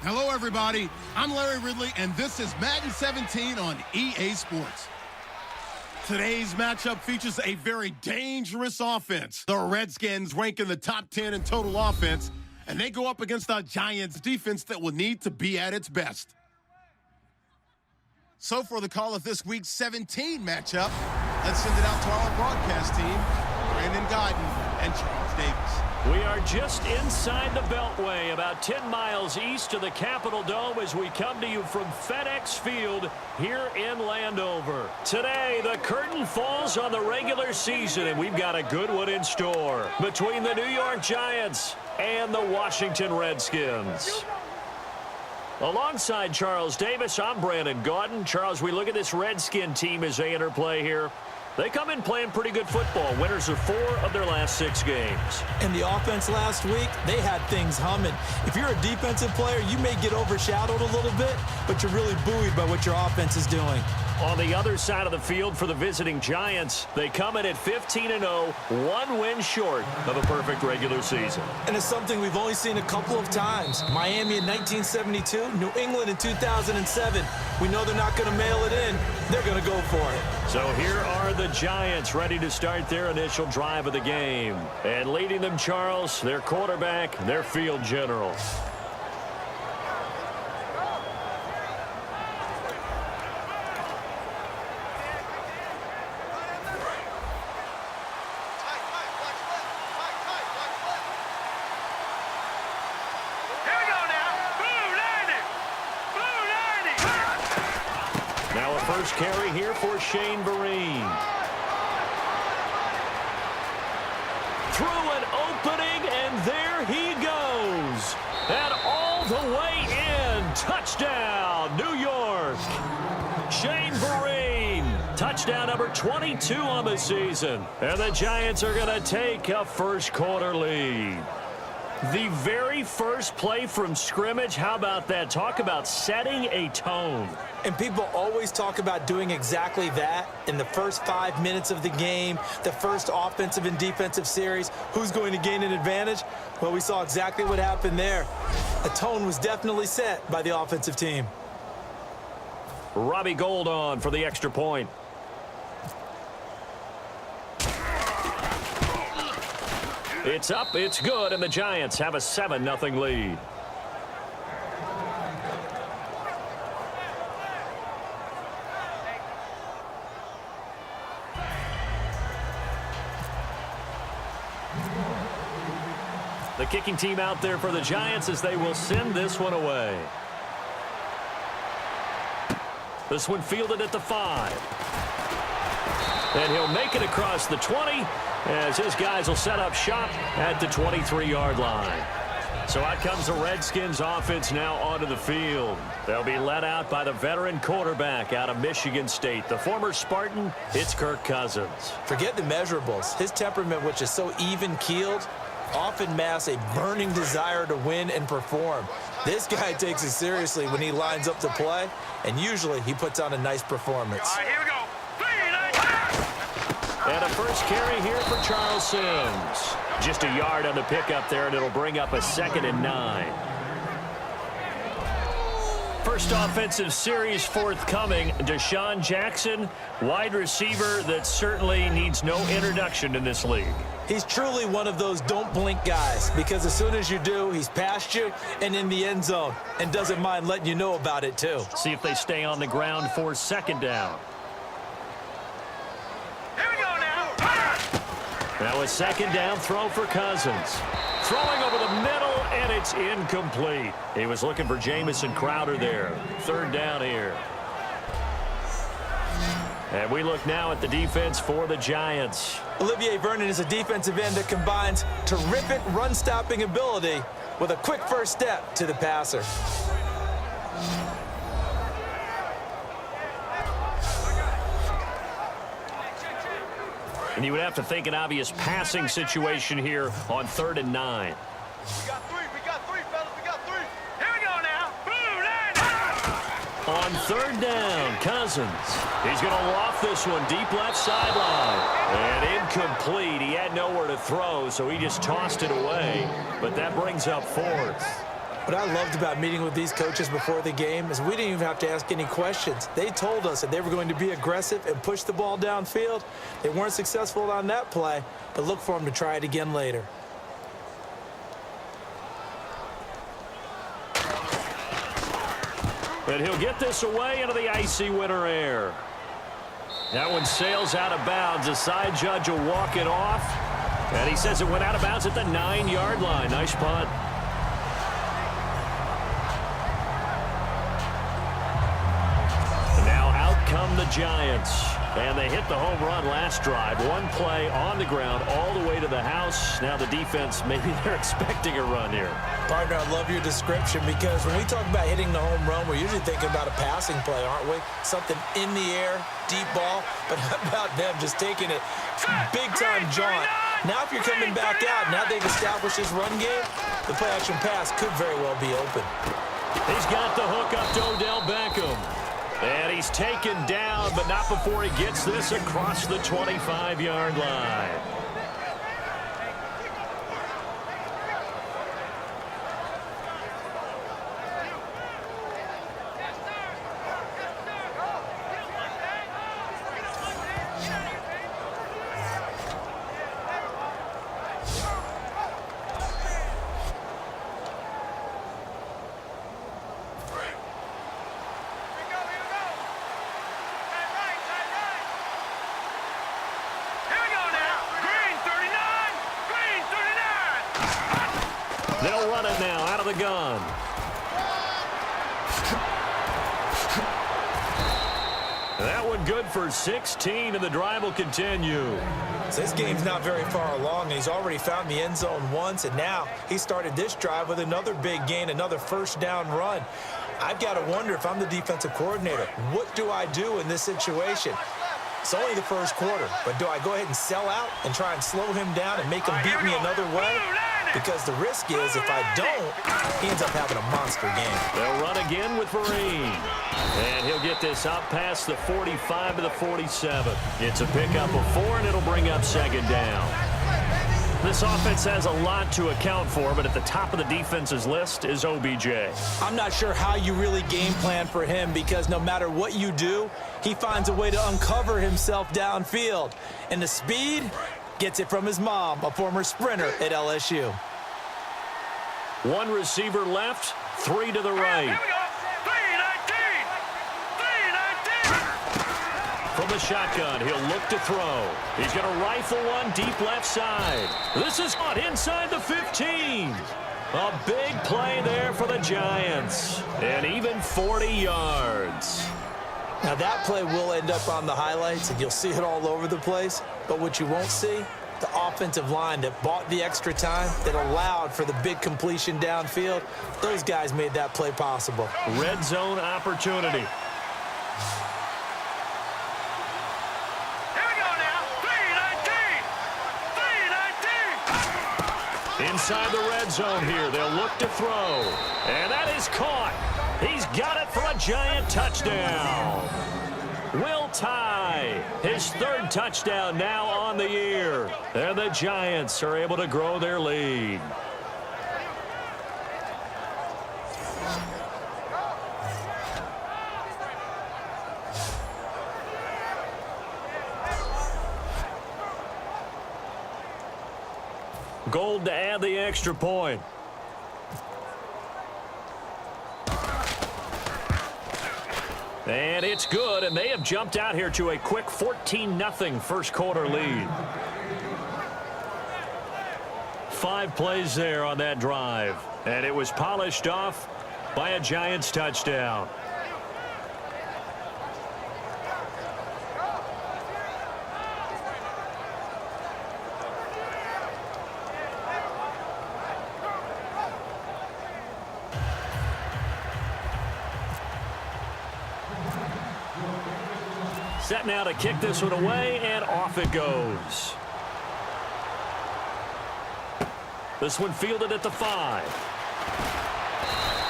Hello, everybody. I'm Larry Ridley, and this is Madden 17 on EA Sports. Today's matchup features a very dangerous offense. The Redskins rank in the top 10 in total offense, and they go up against our Giants defense that will need to be at its best. So for the call of this week's 17 matchup, let's send it out to our broadcast team, Brandon Guyton and Charles Davis. We are just inside the Beltway, about 10 miles east of the Capitol Dome as we come to you from FedEx Field here in Landover. Today, the curtain falls on the regular season, and we've got a good one in store between the New York Giants and the Washington Redskins. Alongside Charles Davis, I'm Brandon Guyton. Charles, we look at this Redskin team as they interplay here. They come in playing pretty good football. Winners of 4 of their last 6 games. And the offense last week, they had things humming. If you're a defensive player, you may get overshadowed a little bit, but you're really buoyed by what your offense is doing. On the other side of the field for the visiting Giants, they come in at 15-0, 1 win short of a perfect regular season. And it's something we've only seen a couple of times. Miami in 1972, New England in 2007. We know they're not going to mail it in. They're going to go for it. So here are the Giants ready to start their initial drive of the game. And leading them, Charles, their quarterback, their field general. First carry here for Shane Vereen. Through an opening, and there he goes. And all the way in. Touchdown, New York. Shane Vereen. Touchdown number 22 on the season. And the Giants are going to take a first quarter lead. The very first play from scrimmage, how about that? Talk about setting a tone. And people always talk about doing exactly that in the first 5 minutes of the game, the first offensive and defensive series. Who's going to gain an advantage? Well, we saw exactly what happened there. A tone was definitely set by the offensive team. Robbie Gould on for the extra point. It's up, it's good, and the Giants have a 7-0 lead. The kicking team out there for the Giants as they will send this one away. This one fielded at the 5. And he'll make it across the 20 as his guys will set up shop at the 23-yard line. So out comes the Redskins offense now onto the field. They'll be led out by the veteran quarterback out of Michigan State. The former Spartan, it's Kirk Cousins. Forget the measurables. His temperament, which is so even-keeled, often masks a burning desire to win and perform. This guy takes it seriously when he lines up to play, and usually he puts on a nice performance. All right, here we go. And a first carry here for Charles Sims. Just a yard on the pickup there, and it'll bring up a 2nd and 9. First offensive series forthcoming. Deshaun Jackson, wide receiver that certainly needs no introduction in this league. He's truly one of those don't blink guys, because as soon as you do, he's past you and in the end zone, and doesn't mind letting you know about it too. See if they stay on the ground for 2nd down. Now a 2nd down throw for Cousins. Throwing over the middle, and it's incomplete. He was looking for Jamison Crowder there. 3rd down here. And we look now at the defense for the Giants. Olivier Vernon is a defensive end that combines terrific run-stopping ability with a quick first step to the passer. And you would have to think an obvious passing situation here on 3rd and 9. We got 3, fellas, we got 3. Here we go now. Boom, On 3rd down, Cousins. He's going to loft this one deep left sideline. And incomplete. He had nowhere to throw, so he just tossed it away. But that brings up 4th. What I loved about meeting with these coaches before the game is we didn't even have to ask any questions. They told us that they were going to be aggressive and push the ball downfield. They weren't successful on that play, but look for them to try it again later. But he'll get this away into the icy winter air. That one sails out of bounds. The side judge will walk it off. And he says it went out of bounds at the 9-yard line. Nice punt. And now out come the Giants. And they hit the home run last drive. One play on the ground all the way to the house. Now the defense, maybe they're expecting a run here. Partner, I love your description because when we talk about hitting the home run, we're usually thinking about a passing play, aren't we? Something in the air, deep ball. But how about them just taking it big-time jaunt? Now if you're coming back out, now they've established this run game, the play-action pass could very well be open. He's got the hook up to Odell Beckham. And he's taken down, but not before he gets this across the 25-yard line. They'll run it now out of the gun. That one good for 16, and the drive will continue. So this game's not very far along. He's already found the end zone once, and now he started this drive with another big gain, another first down run. I've got to wonder if I'm the defensive coordinator. What do I do in this situation? It's only the first quarter, but do I go ahead and sell out and try and slow him down and make him beat me another way? Because the risk is if I don't, he ends up having a monster game. They'll run again with Vereen. And he'll get this out past the 45 to the 47. It's a pickup of 4, and it'll bring up second down. This offense has a lot to account for, but at the top of the defense's list is OBJ. I'm not sure how you really game plan for him because no matter what you do, he finds a way to uncover himself downfield. And the speed gets it from his mom, a former sprinter at LSU. One receiver left, 3 to the right. From the shotgun, he'll look to throw. He's going to rifle one deep left side. This is caught inside the 15. A big play there for the Giants. And even 40 yards. Now that play will end up on the highlights, and you'll see it all over the place. But what you won't see, the offensive line that bought the extra time, that allowed for the big completion downfield, those guys made that play possible. Red zone opportunity. Inside the red zone here, they'll look to throw. And that is caught. He's got it for a Giant touchdown. Will Tye, his 3rd touchdown now on the year. And the Giants are able to grow their lead. Gold to add the extra point. And it's good, and they have jumped out here to a quick 14-0 first quarter lead. 5 plays there on that drive, and it was polished off by a Giants touchdown. Set now to kick this one away, and off it goes. This one fielded at the 5.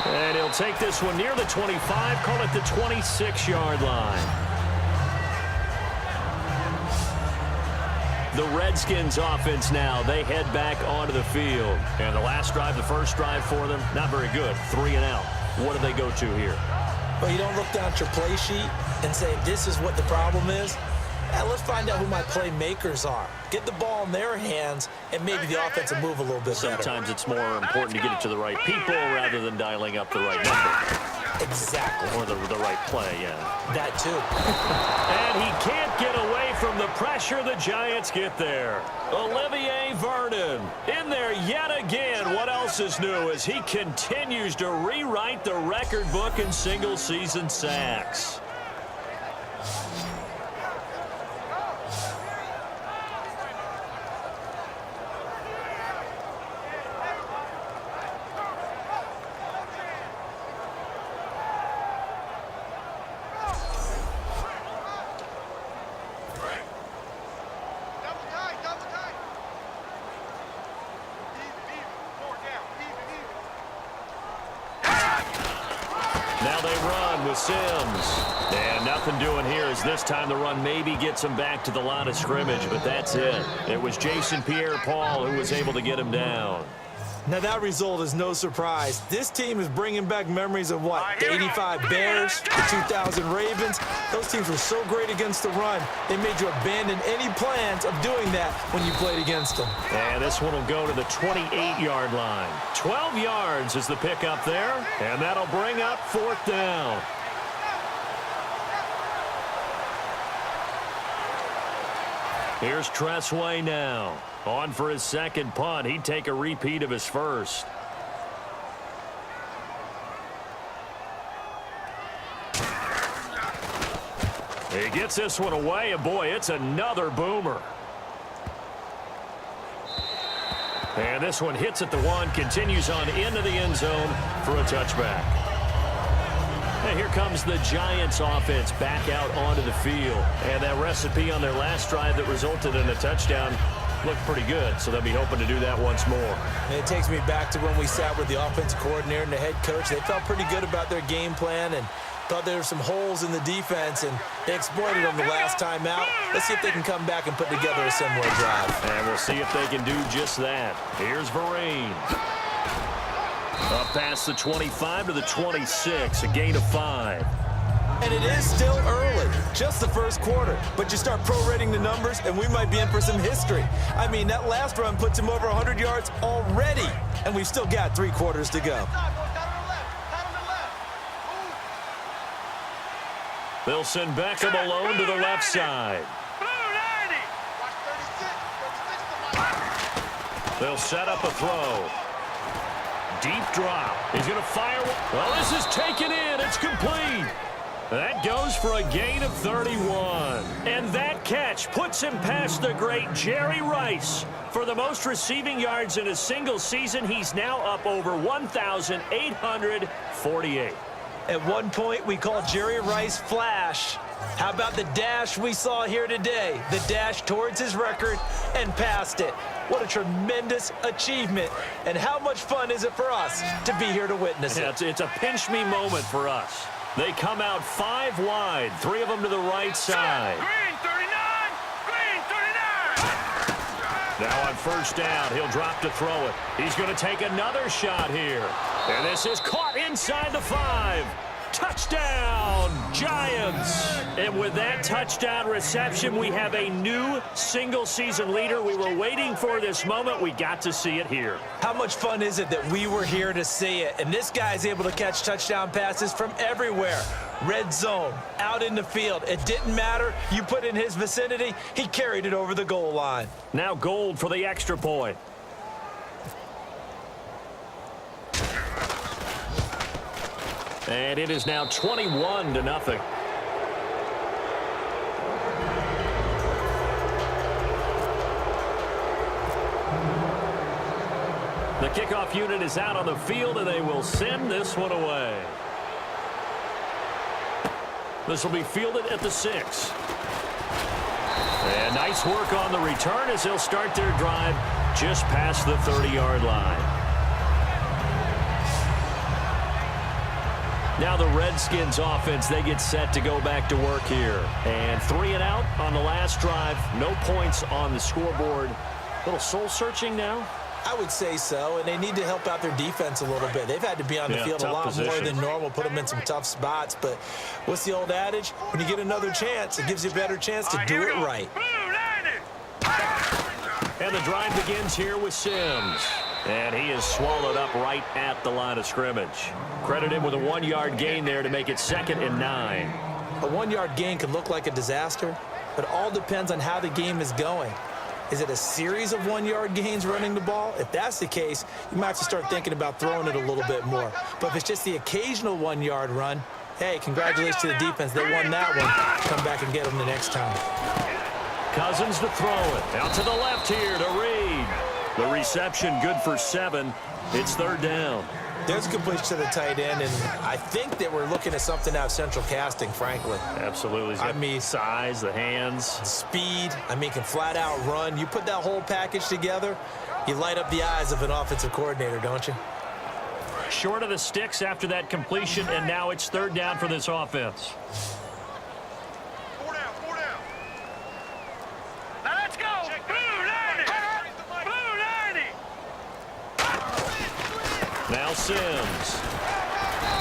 And he'll take this one near the 25, call it the 26-yard line. The Redskins offense now, they head back onto the field. And the last drive, the first drive for them, not very good. 3 and out. What do they go to here? Well, you don't look down at your play sheet and say, this is what the problem is. Let's find out who my playmakers are. Get the ball in their hands, and maybe the offense will move a little bit better. Sometimes it's more important to get it to the right people rather than dialing up the right number. Exactly. Or the right play, yeah. That too. And he can't get away from the pressure. The Giants get there. Olivier Vernon in there yet again. What else is new as he continues to rewrite the record book in single-season sacks. Now they run with Sims. And nothing doing here as this time the run maybe gets him back to the line of scrimmage, but that's it. It was Jason Pierre-Paul who was able to get him down. Now that result is no surprise. This team is bringing back memories of what? The 85 Bears, the 2000 Ravens. Those teams were so great against the run, they made you abandon any plans of doing that when you played against them. And this one will go to the 28-yard line. 12 yards is the pickup there, and that'll bring up 4th down. Here's Tressway now. On for his second punt. He'd take a repeat of his first. He gets this one away, and boy, it's another boomer. And this one hits at the 1, continues on into the end zone for a touchback. And here comes the Giants offense back out onto the field. And that recipe on their last drive that resulted in a touchdown looked pretty good, so they'll be hoping to do that once more. And it takes me back to when we sat with the offensive coordinator and the head coach. They felt pretty good about their game plan and thought there were some holes in the defense, and they exploited them the last time out. Let's see if they can come back and put together a similar drive. And we'll see if they can do just that. Here's Vereen. Up past the 25 to the 26, a gain of 5. And it is still early, just the first quarter. But you start prorating the numbers, and we might be in for some history. I mean, that last run puts him over 100 yards already, and we've still got 3 quarters to go. They'll send Beckham alone to the left side. They'll set up a throw. Deep drop. He's going to fire. Well, this is taken in. It's complete. That goes for a gain of 31. And that catch puts him past the great Jerry Rice. For the most receiving yards in a single season, he's now up over 1,848. At one point, we called Jerry Rice Flash. How about the dash we saw here today? The dash towards his record and past it. What a tremendous achievement. And how much fun is it for us to be here to witness it? It's a pinch-me moment for us. They come out 5 wide, 3 of them to the right side. Green 39! Green 39! Now on first down, he'll drop to throw it. He's going to take another shot here. And this is caught inside the 5. Touchdown, Giants. And with that touchdown reception, we have a new single-season leader. We were waiting for this moment. We got to see it here. How much fun is it that we were here to see it? And this guy's able to catch touchdown passes from everywhere. Red zone, out in the field. It didn't matter. You put in his vicinity, he carried it over the goal line. Now Gold for the extra point. And it is now 21-0. The kickoff unit is out on the field, and they will send this one away. This will be fielded at the 6. And nice work on the return as they'll start their drive just past the 30-yard line. Now the Redskins offense, they get set to go back to work here. And 3 and out on the last drive. No points on the scoreboard. A little soul-searching now? I would say so, and they need to help out their defense a little bit. They've had to be on the field a lot more than normal, put them in some tough spots. But what's the old adage? When you get another chance, it gives you a better chance to do it right. And the drive begins here with Sims. And he is swallowed up right at the line of scrimmage. Credit him with a 1-yard gain there to make it 2nd and 9. A 1-yard gain can look like a disaster, but it all depends on how the game is going. Is it a series of 1-yard gains running the ball? If that's the case, you might have to start thinking about throwing it a little bit more. But if it's just the occasional 1-yard run, hey, congratulations to the defense. They won that one. Come back and get them the next time. Cousins to throw it. Out to the left here to Reed. The reception good for 7. It's 3rd down. There's a completion to the tight end, and I think that we're looking at something out of central casting, frankly. Absolutely. I mean, size, the hands. Speed. I mean, can flat out run. You put that whole package together, you light up the eyes of an offensive coordinator, don't you? Short of the sticks after that completion, and now it's 3rd down for this offense. 4 down, 4 down. Now let's go. Blue 90. Blue 90. Now Sims.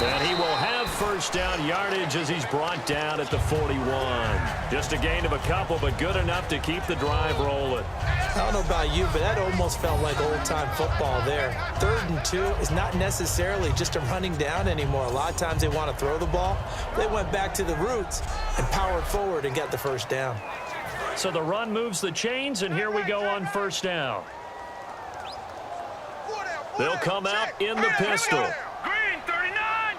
And he will have 1st down yardage as he's brought down at the 41. Just a gain of a couple, but good enough to keep the drive rolling. I don't know about you, but that almost felt like old-time football there. 3rd and 2 is not necessarily just a running down anymore. A lot of times they want to throw the ball. They went back to the roots and powered forward and got the 1st down. So the run moves the chains, and here we go on 1st down. They'll come out in the pistol. Green 39.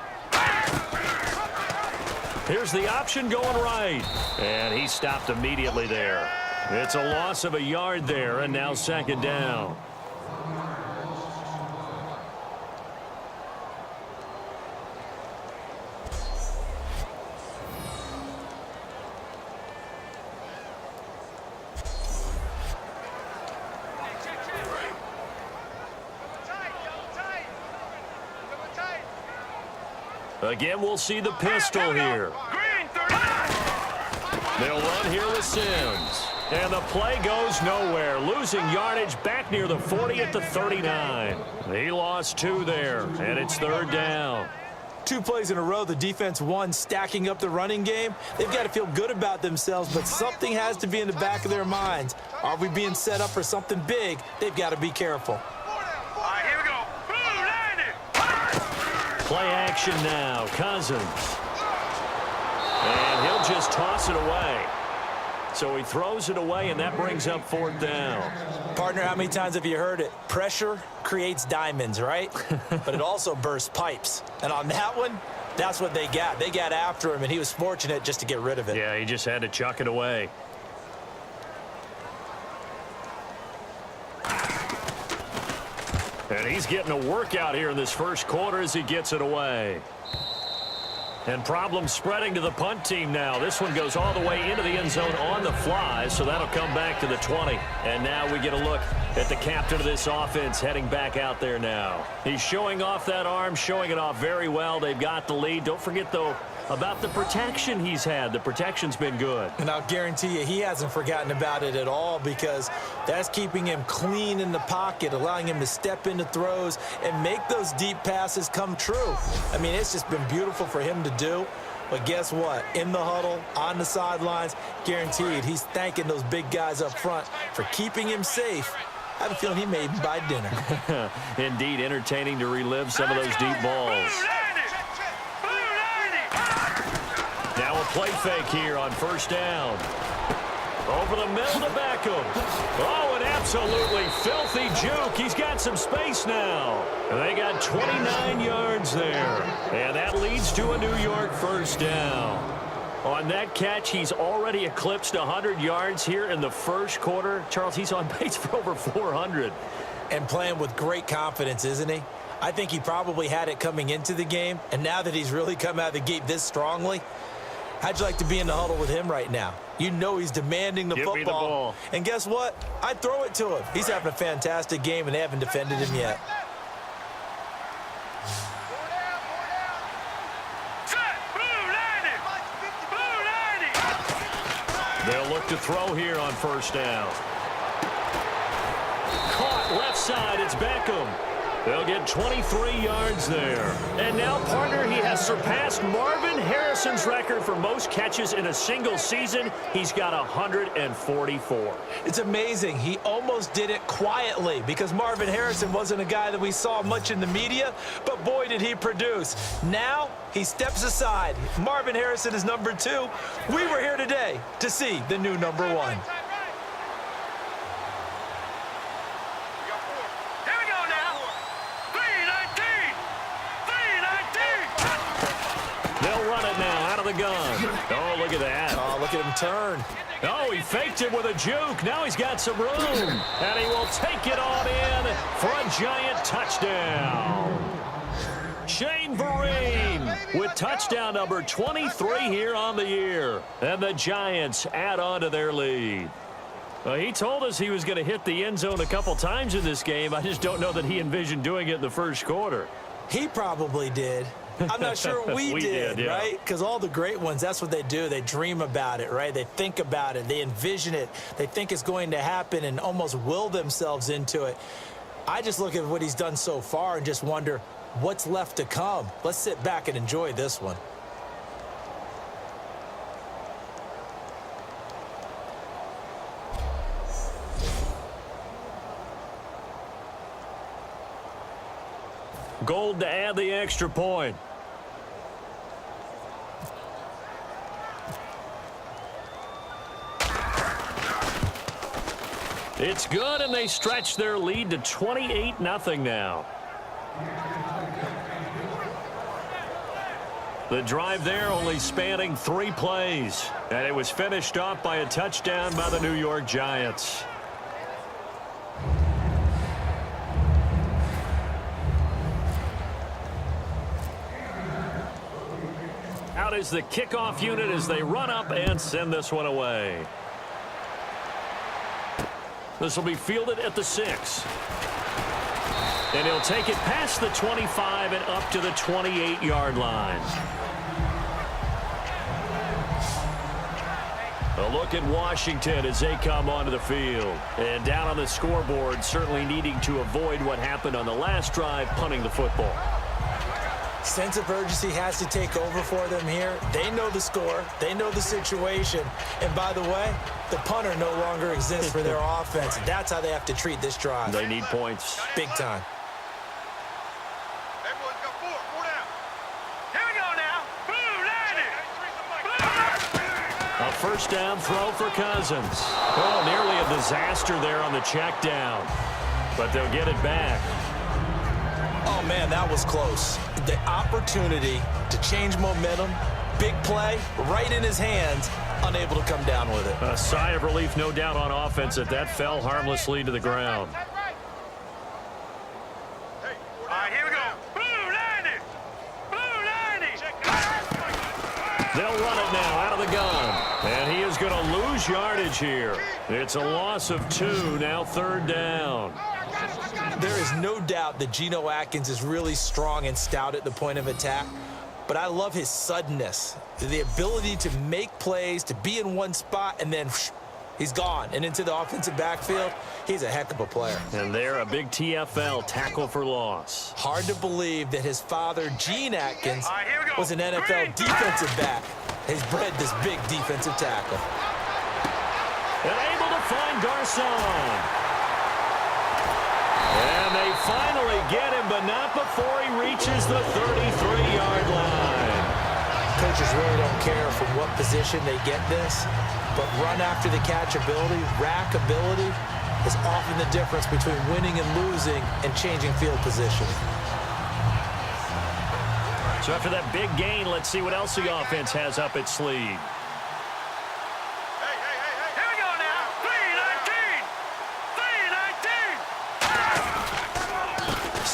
Here's the option going right. And he stopped immediately there. It's a loss of a yard there, and now 2nd down. Again, we'll see the pistol here. Green 39. They'll run here with Sims. And the play goes nowhere. Losing yardage back near the 40 at the 39. He lost 2 there, and it's 3rd down. 2 plays in a row, the defense won, stacking up the running game. They've got to feel good about themselves, but something has to be in the back of their minds. Are we being set up for something big? They've got to be careful. All right, here we go. Blue 90. Play action now. Cousins. And he'll just toss it away. So he throws it away, and that brings up 4th down. Partner, how many times have you heard it? Pressure creates diamonds, right? But it also bursts pipes. And on that one, that's what they got. They got after him, and he was fortunate just to get rid of it. Yeah, he just had to chuck it away. And he's getting a workout here in this 1st quarter as he gets it away. And problems spreading to the punt team now. This one goes all the way into the end zone on the fly, so that'll come back to the 20. And now we get a look at the captain of this offense heading back out there now. He's showing off that arm, showing it off very well. They've got the lead. Don't forget, though, about the protection he's had. The protection's been good. And I'll guarantee you he hasn't forgotten about it at all, because that's keeping him clean in the pocket, allowing him to step into throws and make those deep passes come true. I mean, it's just been beautiful for him to do. But guess what? In the huddle, on the sidelines, guaranteed he's thanking those big guys up front for keeping him safe. I have a feeling he may even buy dinner. Indeed, entertaining to relive some of those deep balls. Now a play fake here on 1st down. Over the middle to Beckham. Oh, an absolutely filthy juke. He's got some space now. And they got 29 yards there. And that leads to a New York 1st down. On that catch, he's already eclipsed 100 yards here in the 1st quarter. Charles, he's on pace for over 400. And playing with great confidence, isn't he? I think he probably had it coming into the game. And now that he's really come out of the gate this strongly, how'd you like to be in the huddle with him right now? You know he's demanding the Give me the ball. And guess what? I'd throw it to him. He's having a fantastic game, and they haven't defended him yet. back to throw here on first down. Caught left side. It's Beckham. They'll get 23 yards there. And now, partner, he has surpassed Marvin Harrison's record for most catches in a single season. He's got 144. It's amazing. He almost did it quietly because Marvin Harrison wasn't a guy that we saw much in the media, but boy, did he produce. Now, he steps aside. Marvin Harrison is number 2. We were here today to see the new number 1. They'll run it now out of the gun. Oh, look at that. Oh, look at him turn. Oh, he faked it with a juke. Now he's got some room. And he will take it on in for a giant touchdown. Shane Vereen with touchdown number 23 here on the year. And the Giants add on to their lead. He told us he was going to hit the end zone a couple times in this game. I just don't know that he envisioned doing it in the first quarter. He probably did. I'm not sure we did, yeah. right? Because all the great ones, that's what they do. They dream about it, right? They think about it. They envision it. They think it's going to happen and almost will themselves into it. I just look at what he's done so far and just wonder what's left to come. Let's sit back and enjoy this one. Gold to add the extra point. It's good, and they stretch their lead to 28-0 now. The drive there only spanning 3 plays, and it was finished off by a touchdown by the New York Giants. Out is the kickoff unit as they run up and send this one away. This will be fielded at the 6. And he'll take it past the 25 and up to the 28-yard line. A look at Washington as they come onto the field. And down on the scoreboard, certainly needing to avoid what happened on the last drive, punting the football. Sense of urgency has to take over for them here. They know the score. They know the situation. And by the way, the punter no longer exists for their offense. That's how they have to treat this drive. They need points. Big time. Everyone's got 4 down. Here we go now. Boom, 90. A first down throw for Cousins. Oh, nearly a disaster there on the check down. But they'll get it back. Oh, man, that was close. The opportunity to change momentum, big play, right in his hands, unable to come down with it. A sigh of relief, no doubt, on offense that fell harmlessly to the ground. Hey, all right, here we go. Boom, 90. Boom, 90. They'll run it now out of the gun. And he is going to lose yardage here. It's a loss of 2, now 3rd down. There is no doubt that Geno Atkins is really strong and stout at the point of attack, but I love his suddenness, the ability to make plays, to be in one spot, and then he's gone and into the offensive backfield. He's a heck of a player. And there, a big TFL, tackle for loss. Hard to believe that his father, Gene Atkins, was an NFL defensive back. He's bred this big defensive tackle. And able to find Garcon. And they finally get him, but not before he reaches the 33-yard line. Coaches really don't care from what position they get this, but run after the catch ability, rack ability, is often the difference between winning and losing and changing field position. So after that big gain, let's see what else the offense has up its sleeve.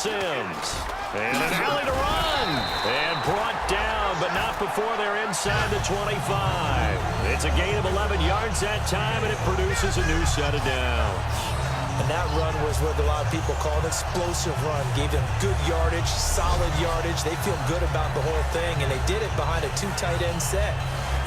Sims. And an alley to run. And brought down, but not before they're inside the 25. It's a gain of 11 yards that time, and it produces a new set of downs. And that run was what a lot of people call an explosive run. Gave them good yardage, solid yardage. They feel good about the whole thing, and they did it behind a 2 tight end set.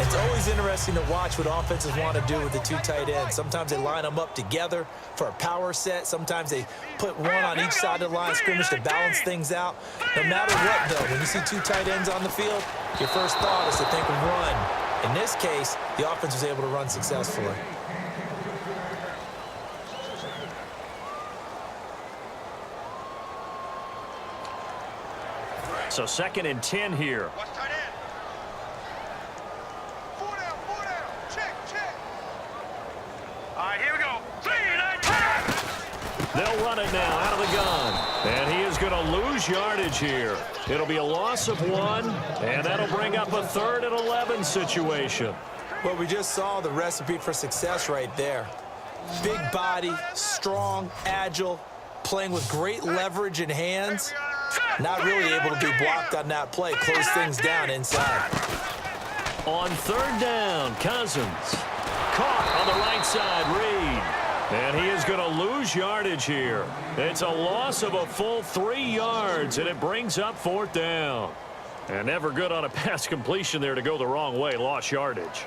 It's always interesting to watch what offenses want to do with the two tight ends. Sometimes they line them up together for a power set. Sometimes they put one on each side of the line of scrimmage to balance things out. No matter what, though, when you see two tight ends on the field, your first thought is to think of run. In this case, the offense was able to run successfully. So 2nd and 10 here. Watch tight end. 4 down, 4 down. Check, check. All right, here we go. 3, 9, 10. They'll run it now out of the gun. And he is going to lose yardage here. It'll be a loss of 1, and that'll bring up a 3rd and 11 situation. Well, we just saw the recipe for success right there. Big body, strong, agile, playing with great leverage in hands. Not really able to be blocked on that play. Close things down inside. On 3rd down, Cousins. Caught on the right side, Reed. And he is going to lose yardage here. It's a loss of a full 3 yards, and it brings up 4th down. And never good on a pass completion there to go the wrong way. Lost yardage.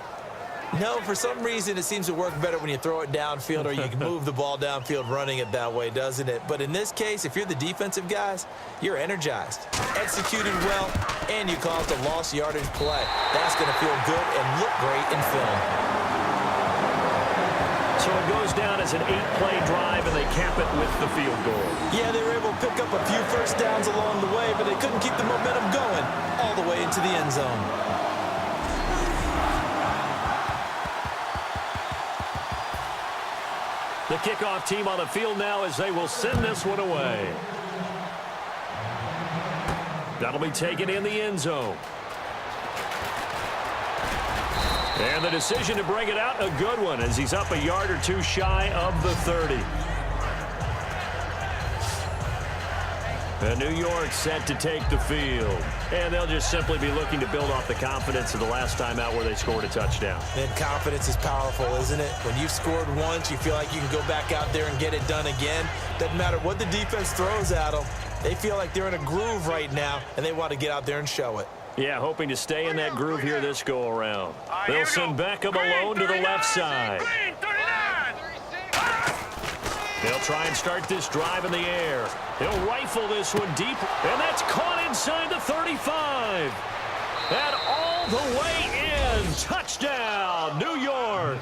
No, for some reason it seems to work better when you throw it downfield or you can move the ball downfield running it that way, doesn't it? But in this case, if you're the defensive guys, you're energized, executed well, and you caused a lost yardage play. That's going to feel good and look great in film. So it goes down as an 8-play drive, and they cap it with the field goal. Yeah, they were able to pick up a few first downs along the way, but they couldn't keep the momentum going all the way into the end zone. The kickoff team on the field now as they will send this one away. That'll be taken in the end zone. And the decision to bring it out, a good one, as he's up a yard or 2 shy of the 30. And New York set to take the field. And they'll just simply be looking to build off the confidence of the last time out where they scored a touchdown. And confidence is powerful, isn't it? When you've scored once, you feel like you can go back out there and get it done again. Doesn't matter what the defense throws at them. They feel like they're in a groove right now, and they want to get out there and show it. Yeah, hoping to stay in that groove here this go-around. They'll send Beckham alone to the left side. They'll try and start this drive in the air. He'll rifle this one deep, and that's caught inside the 35. And all the way in. Touchdown, New York.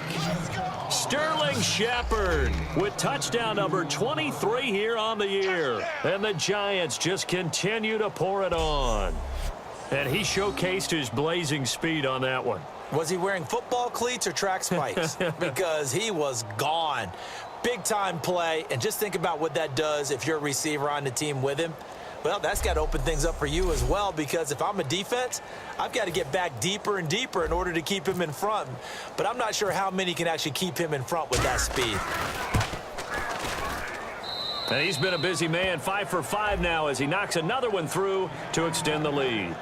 Sterling Shepard with touchdown number 23 here on the year. And the Giants just continue to pour it on. And he showcased his blazing speed on that one. Was he wearing football cleats or track spikes? Because he was gone. Big-time play, and just think about what that does if you're a receiver on the team with him. Well, that's got to open things up for you as well, because if I'm a defense, I've got to get back deeper and deeper in order to keep him in front. But I'm not sure how many can actually keep him in front with that speed. And he's been a busy man, 5 for 5 now as he knocks another one through to extend the lead.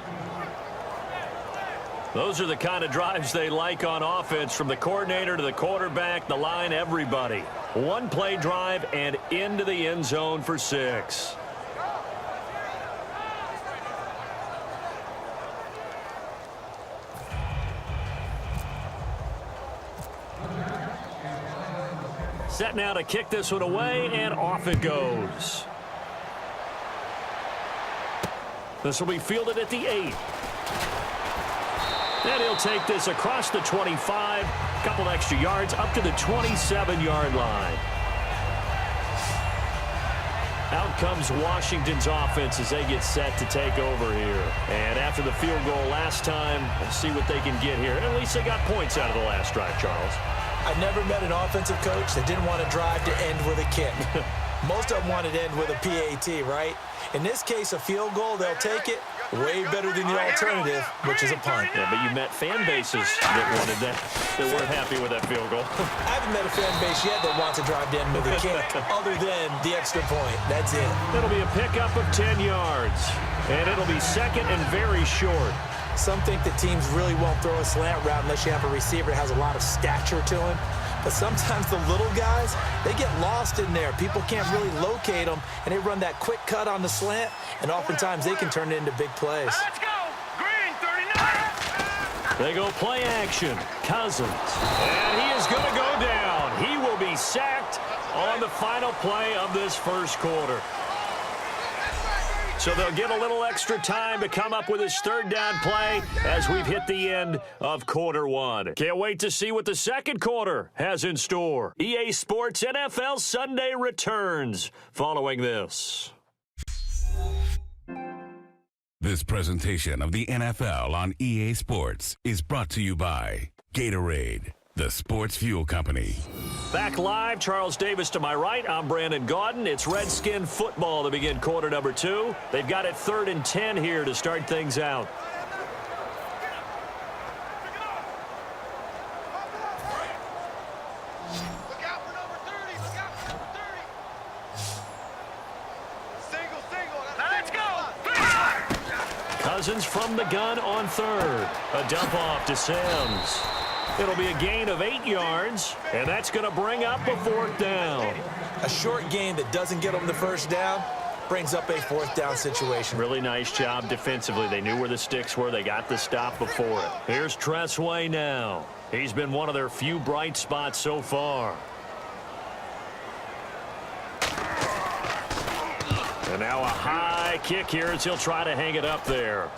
Those are the kind of drives they like on offense, from the coordinator to the quarterback, the line, everybody. 1-play drive and into the end zone for 6. Set now to kick this one away, and off it goes. This will be fielded at the 8. And he'll take this across the 25, a couple extra yards up to the 27-yard line. Out comes Washington's offense as they get set to take over here. And after the field goal last time, we'll see what they can get here. At least they got points out of the last drive, Charles. I never met an offensive coach that didn't want to drive to end with a kick. Most of them wanted to end with a PAT, right? In this case, a field goal, they'll take it. Way better than the alternative, which is a punt. Yeah, but you met fan bases that wanted that, that weren't happy with that field goal. I haven't met a fan base yet that wants to drive to end with a kick, other than the extra point. That's it. It'll be a pickup of 10 yards, and it'll be second and very short. Some think that teams really won't throw a slant route unless you have a receiver that has a lot of stature to him. But sometimes the little guys, they get lost in there. People can't really locate them, and they run that quick cut on the slant, and oftentimes they can turn it into big plays. Let's go. Green, 39. They go play action. Cousins. And he is going to go down. He will be sacked on the final play of this first quarter. So they'll get a little extra time to come up with his third down play as we've hit the end of quarter one. Can't wait to see what the second quarter has in store. EA Sports NFL Sunday returns following this. This presentation of the NFL on EA Sports is brought to you by Gatorade, the sports fuel company. Back live, Charles Davis to my right. I'm Brandon Gaudin. It's Redskin football to begin quarter number 2. They've got it 3rd and 10 here to start things out. Look out for number 30. Look out for number 30. Single. Let's go. Cousins from the gun on 3rd. A dump off to Sims. It'll be a gain of 8 yards, and that's going to bring up a 4th down. A short gain that doesn't get them the first down brings up a 4th down situation. Really nice job defensively. They knew where the sticks were. They got the stop before it. Here's Tressway now. He's been one of their few bright spots so far. And now a high kick here as he'll try to hang it up there.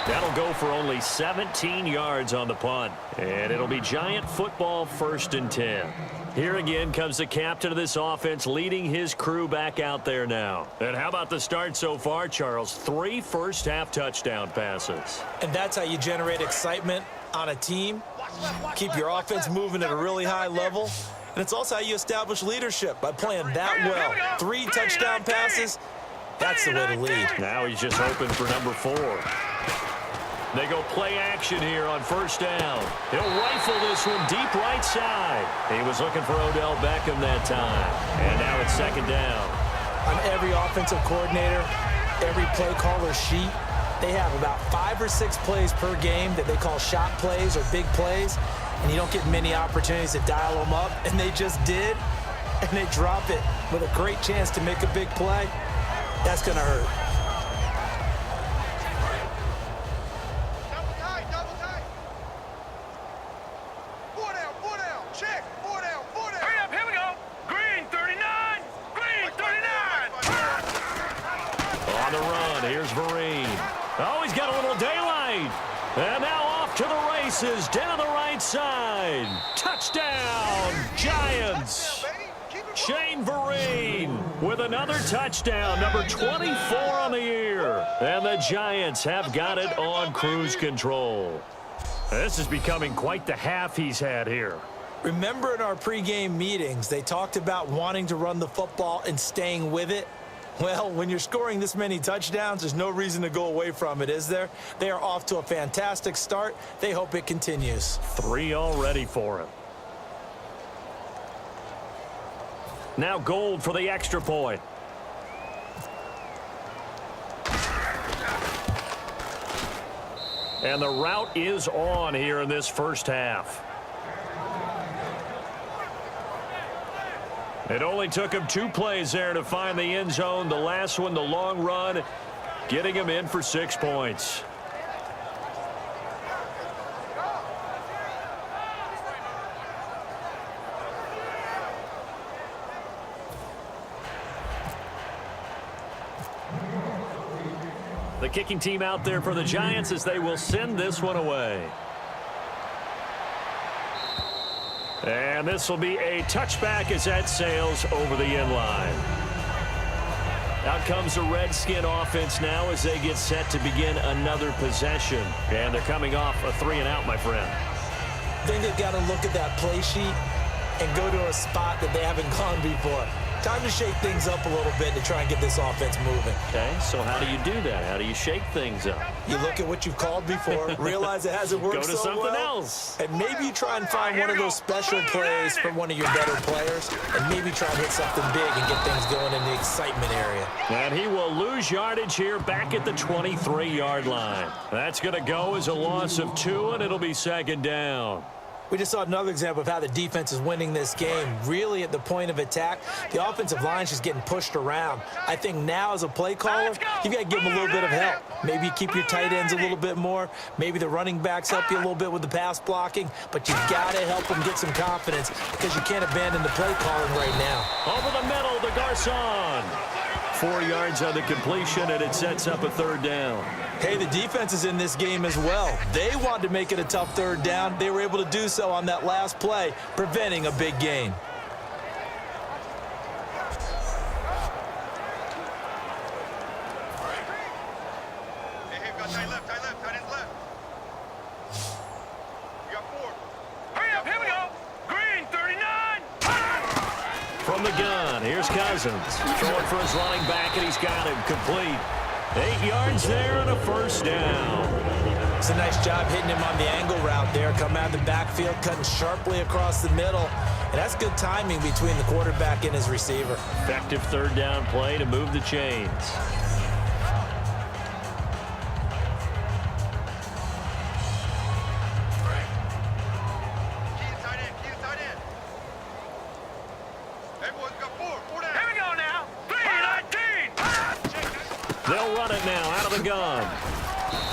That'll go for only 17 yards on the punt. And it'll be Giant football 1st and 10. Here again comes the captain of this offense leading his crew back out there now. And how about the start so far, Charles? 3 first-half touchdown passes. And that's how you generate excitement on a team. Keep your offense moving at a really high level. And it's also how you establish leadership by playing that well. 3 touchdown passes, that's the way to lead. Now he's just hoping for number 4. They go play action here on 1st down. He'll rifle this one deep right side. He was looking for Odell Beckham that time. And now it's 2nd down. On every offensive coordinator, every play caller sheet, they have about 5 or 6 plays per game that they call shot plays or big plays. And you don't get many opportunities to dial them up. And they just did. And they drop it with a great chance to make a big play. That's going to hurt. And now off to the races, down the right side. Touchdown, Giants. Shane Vereen with another touchdown, number 24 on the year. And the Giants have got it on cruise control. This is becoming quite the half he's had here. Remember in our pregame meetings, they talked about wanting to run the football and staying with it? Well, when you're scoring this many touchdowns, there's no reason to go away from it, is there? They are off to a fantastic start. They hope it continues. 3 already for him. Now Gold for the extra point. And the route is on here in this first half. It only took him 2 plays there to find the end zone. The last one, the long run, getting him in for 6 points. The kicking team out there for the Giants as they will send this one away. And this will be a touchback as that sails over the end line. Out comes the Redskin offense now as they get set to begin another possession. And they're coming off a 3-and-out, my friend. I think they've got to look at that play sheet and go to a spot that they haven't gone before. Time to shake things up a little bit to try and get this offense moving. Okay, so how do you do that? How do you shake things up? You look at what you've called before, realize it hasn't worked so well. Go to something else. And maybe you try and find one of those special plays from one of your better players, and maybe try and hit something big and get things going in the excitement area. And he will lose yardage here back at the 23-yard line. That's going to go as a loss of 2, and it'll be 2nd down. We just saw another example of how the defense is winning this game. Really at the point of attack, the offensive line is just getting pushed around. I think now as a play caller, you've got to give them a little bit of help. Maybe you keep your tight ends a little bit more. Maybe the running backs help you a little bit with the pass blocking. But you've got to help them get some confidence because you can't abandon the play calling right now. Over the middle to Garcon. 4 yards on the completion, and it sets up a third down. Hey, the defense is in this game as well. They wanted to make it a tough third down. They were able to do so on that last play, preventing a big gain. Hey, got tight left, tight ends left. You got 4. Hurry up, here we go. Green, 39. From the gun, here's Cousins. Throwing for his running back, and he's got him complete. 8 yards there and a first down. It's a nice job hitting him on the angle route there. Coming out of the backfield, cutting sharply across the middle. And that's good timing between the quarterback and his receiver. Effective third down play to move the chains. They'll run it now out of the gun.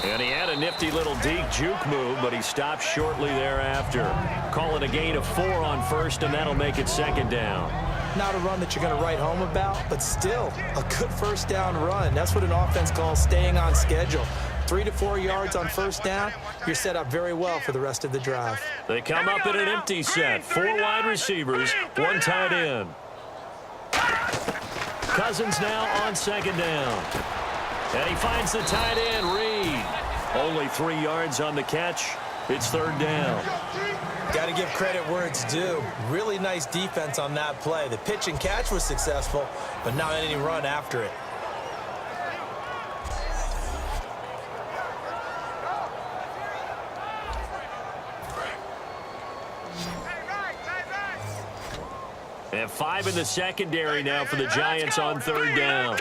And he had a nifty little deep juke move, but he stopped shortly thereafter. Call it a gain of 4 on first, and that'll make it second down. Not a run that you're going to write home about, but still a good first down run. That's what an offense calls staying on schedule. 3 to 4 yards on first down, you're set up very well for the rest of the drive. They come up in an empty set. 4 wide receivers, 1 tight end. Cousins now on second down. And he finds the tight end, Reed. Only 3 yards on the catch. It's third down. Got to give credit where it's due. Really nice defense on that play. The pitch and catch was successful, but not any run after it. And 5 in the secondary now for the Giants on third down.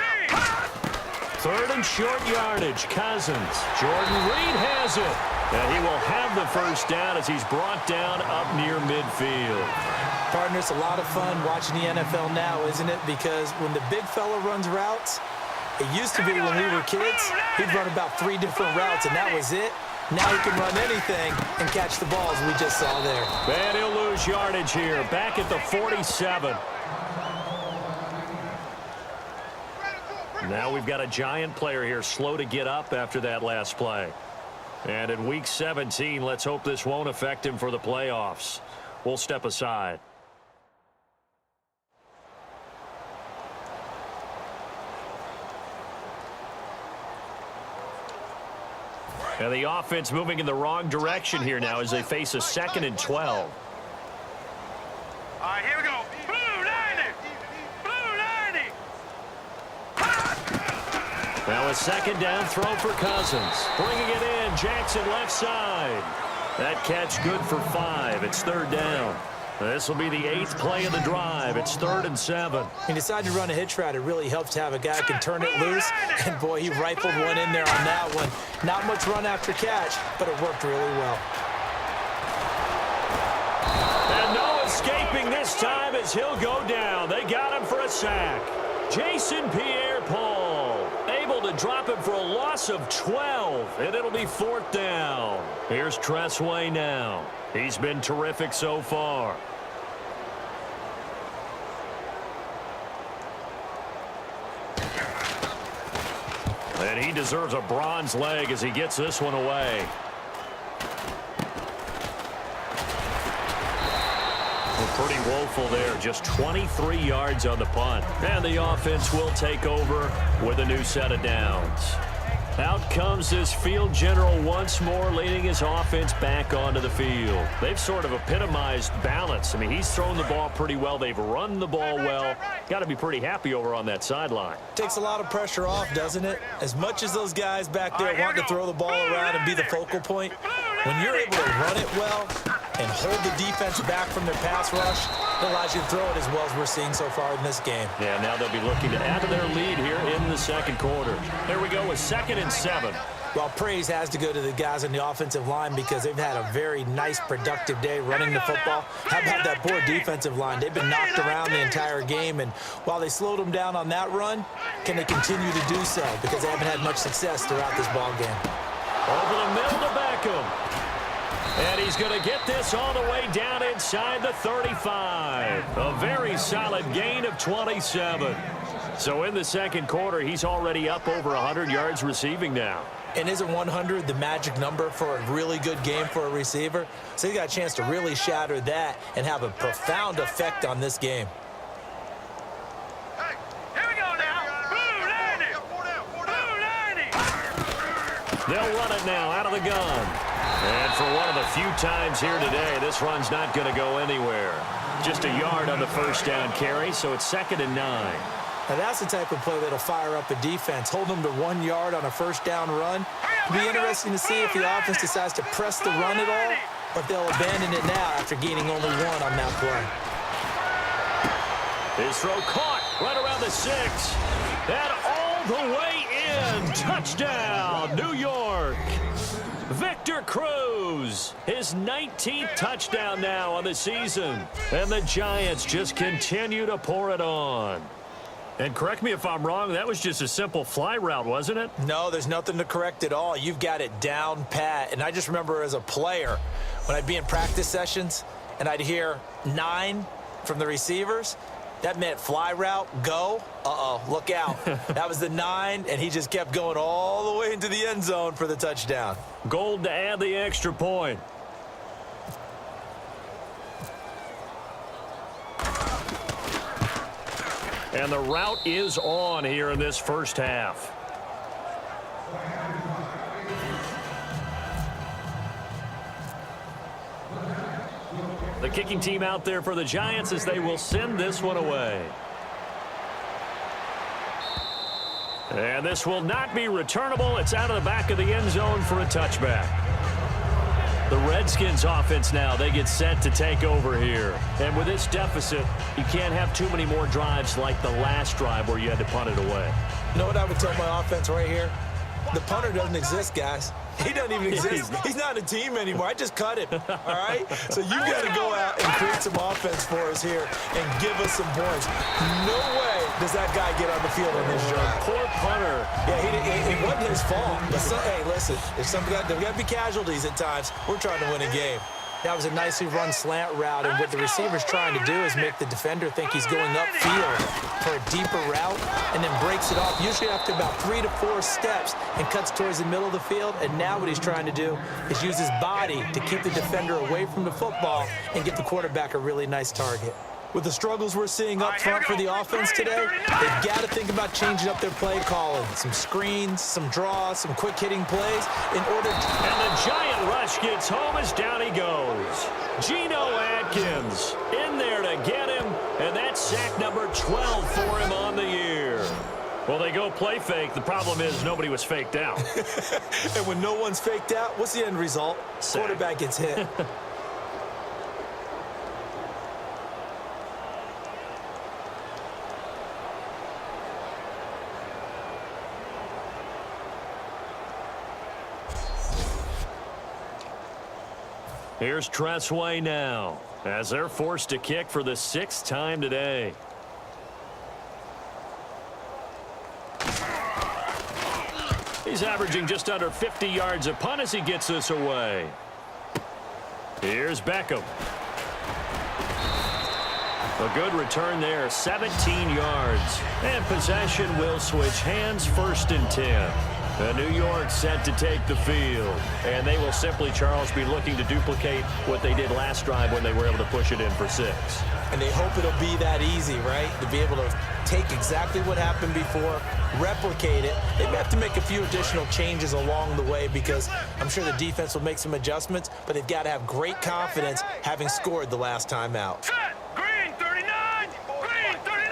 Third and short yardage, Cousins. Jordan Reed has it. And he will have the first down as he's brought down up near midfield. Partner, it's a lot of fun watching the NFL now, isn't it? Because when the big fella runs routes, it used to be when we were kids, he'd run about 3 different routes, and that was it. Now he can run anything and catch the balls we just saw there. And he'll lose yardage here, back at the 47. Now we've got a Giant player here slow to get up after that last play. And in Week 17, let's hope this won't affect him for the playoffs. We'll step aside. And the offense moving in the wrong direction here now as they face a 2nd and 12. All right, here we go. Blue 90. Blue 90. Now a second down throw for Cousins. Bringing it in, Jackson left side. That catch good for 5. It's third down. This will be the 8th play of the drive. It's 3rd and 7. He decided to run a hitch route. It really helps to have a guy who can turn it loose. And, boy, he rifled one in there on that one. Not much run after catch, but it worked really well. And no escaping this time as he'll go down. They got him for a sack. Jason Pierre-Paul able to drop him for a loss of 12, and it'll be 4th down. Here's Tressway now. He's been terrific so far. And he deserves a bronze leg as he gets this one away. Pretty woeful there. Just 23 yards on the punt. And the offense will take over with a new set of downs. Out comes this field general once more, leading his offense back onto the field. They've sort of epitomized balance. I mean, he's thrown the ball pretty well. They've run the ball well. Got to be pretty happy over on that sideline. Takes a lot of pressure off, doesn't it? As much as those guys back there want to throw the ball around and be the focal point, when you're able to run it well and hold the defense back from their pass rush, it allows you to throw it as well as we're seeing so far in this game. Yeah, now they'll be looking to add to their lead here in the second quarter. There we go with 2nd and 7. Well, praise has to go to the guys on the offensive line because they've had a very nice, productive day running the football. How about that poor defensive line? They've been knocked around the entire game, and while they slowed them down on that run, can they continue to do so? Because they haven't had much success throughout this ball game. Over the middle to Beckham. And he's going to get this all the way down inside the 35. A very solid gain of 27. So in the second quarter, he's already up over 100 yards receiving now. And isn't 100 the magic number for a really good game for a receiver? So he got a chance to really shatter that and have a profound effect on this game. Hey, here we go now. Blue 90. Blue 90. They'll run it now out of the gun. And for one of the few times here today, this run's not going to go anywhere. Just a yard on the first down carry, so it's 2nd and 9. Now that's the type of play that'll fire up a defense. Hold them to 1 yard on a first down run. It'll be interesting to see if the offense decides to press the run at all, or if they'll abandon it now after gaining only 1 on that play. His throw caught right around the 6. And all the way in. Touchdown, New York. Victor Cruz, his 19th touchdown now on the season. And the Giants just continue to pour it on. And correct me if I'm wrong, that was just a simple fly route, wasn't it? No, there's nothing to correct at all. You've got it down pat. And I just remember as a player, when I'd be in practice sessions and I'd hear 9 from the receivers, that meant fly route, go. Uh-oh, look out. That was the 9, and he just kept going all the way into the end zone for the touchdown. Gold to add the extra point. And the route is on here in this first half. The kicking team out there for the Giants as they will send this one away. And this will not be returnable. It's out of the back of the end zone for a touchback. The Redskins offense now, they get set to take over here. And with this deficit, you can't have too many more drives like the last drive where you had to punt it away. You know what I would tell my offense right here? The punter doesn't exist, guys. He doesn't even exist. He's not a team anymore. I just cut him, all right? So you got to go out and create some offense for us here and give us some points. No way does that guy get on the field on this drive. Poor punter. Yeah, it wasn't his fault. But hey, listen, there's got to be casualties at times. We're trying to win a game. That was a nicely run slant route, and what the receiver's trying to do is make the defender think he's going upfield for a deeper route and then breaks it off, usually after about 3 to 4 steps, and cuts towards the middle of the field. And now what he's trying to do is use his body to keep the defender away from the football and give the quarterback a really nice target. With the struggles we're seeing up front for the offense today, they've got to think about changing up their play calling. Some screens, some draws, some quick-hitting plays in order to... And the giant rush gets home as down he goes. Geno Atkins in there to get him, and that's sack number 12 for him on the year. Well, they go play fake. The problem is nobody was faked out. And when no one's faked out, what's the end result? Sack. Quarterback gets hit. Here's Tressway now as they're forced to kick for the 6th time today. He's averaging just under 50 yards a punt as he gets this away. Here's Beckham. A good return there, 17 yards. And possession will switch hands, 1st and 10. New York set to take the field. And they will simply, Charles, be looking to duplicate what they did last drive when they were able to push it in for 6. And they hope it'll be that easy, right? To be able to take exactly what happened before, replicate it. They may have to make a few additional changes along the way because I'm sure the defense will make some adjustments, but they've got to have great confidence having scored the last time out. Green 39. Green 39.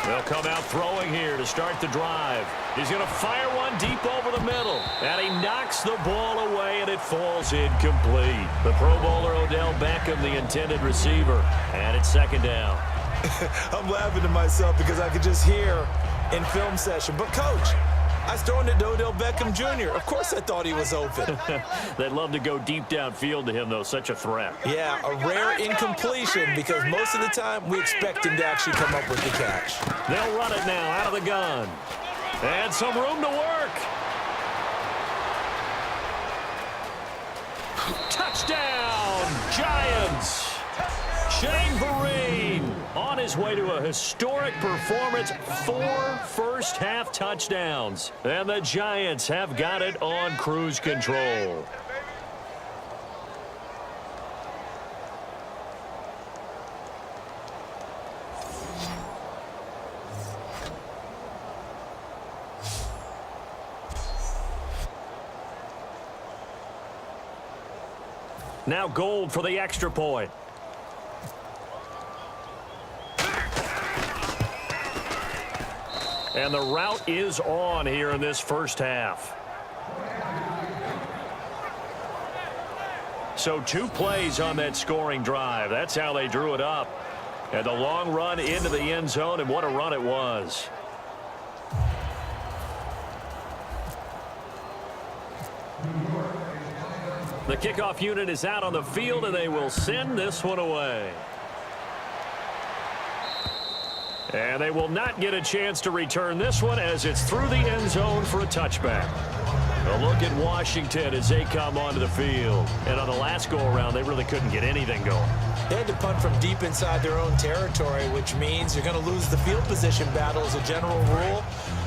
They'll come out throwing here to start the drive. He's going to fire one deep over the middle. And he knocks the ball away, and it falls incomplete. The Pro Bowler Odell Beckham, the intended receiver. And it's 2nd down. I'm laughing to myself because I could just hear in film session. But, Coach, I was throwing to Odell Beckham Jr. Of course I thought he was open. They'd love to go deep downfield to him, though. Such a threat. Yeah, a rare incompletion because most of the time we expect him to actually come up with the catch. They'll run it now out of the gun. And some room to work. Touchdown, Giants. Shane Vereen on his way to a historic performance, 4 first-half touchdowns. And the Giants have got it on cruise control. Now Gold for the extra point. And the route is on here in this first half. So 2 plays on that scoring drive. That's how they drew it up. And the long run into the end zone, and what a run it was. The kickoff unit is out on the field, and they will send this one away. And they will not get a chance to return this one as it's through the end zone for a touchback. A look at Washington as they come onto the field. And on the last go-around, they really couldn't get anything going. They had to punt from deep inside their own territory, which means you're going to lose the field position battle as a general rule.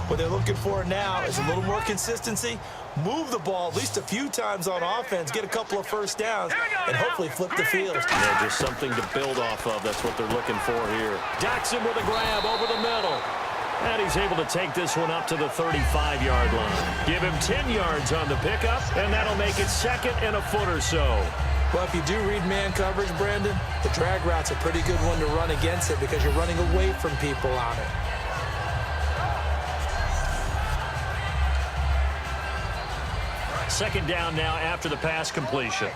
What they're looking for now is a little more consistency, move the ball at least a few times on offense, get a couple of first downs, and hopefully flip the field. Yeah, just something to build off of. That's what they're looking for here. Jackson with a grab over the middle. And he's able to take this one up to the 35-yard line. Give him 10 yards on the pickup, and that'll make it 2nd and a foot or so. Well, if you do read man coverage, Brandon, the drag route's a pretty good one to run against it because you're running away from people on it. Second down now after the pass completion.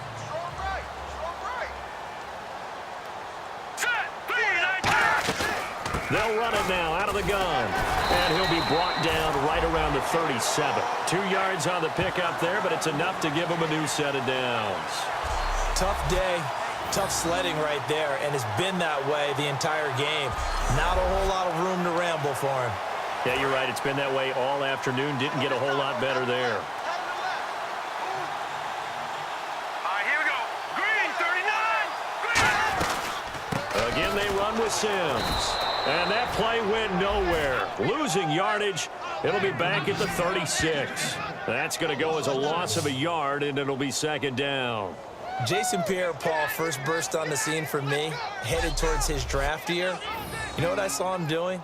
They'll run it now out of the gun. And he'll be brought down right around the 37. 2 yards on the pickup there, but it's enough to give him a new set of downs. Tough day, tough sledding right there, and it's been that way the entire game. Not a whole lot of room to ramble for him. Yeah, you're right. It's been that way all afternoon. Didn't get a whole lot better there. Again, they run with Sims. And that play went nowhere. Losing yardage. It'll be back at the 36. That's going to go as a loss of a yard, and it'll be 2nd down. Jason Pierre-Paul first burst on the scene for me, headed towards his draft year. You know what I saw him doing?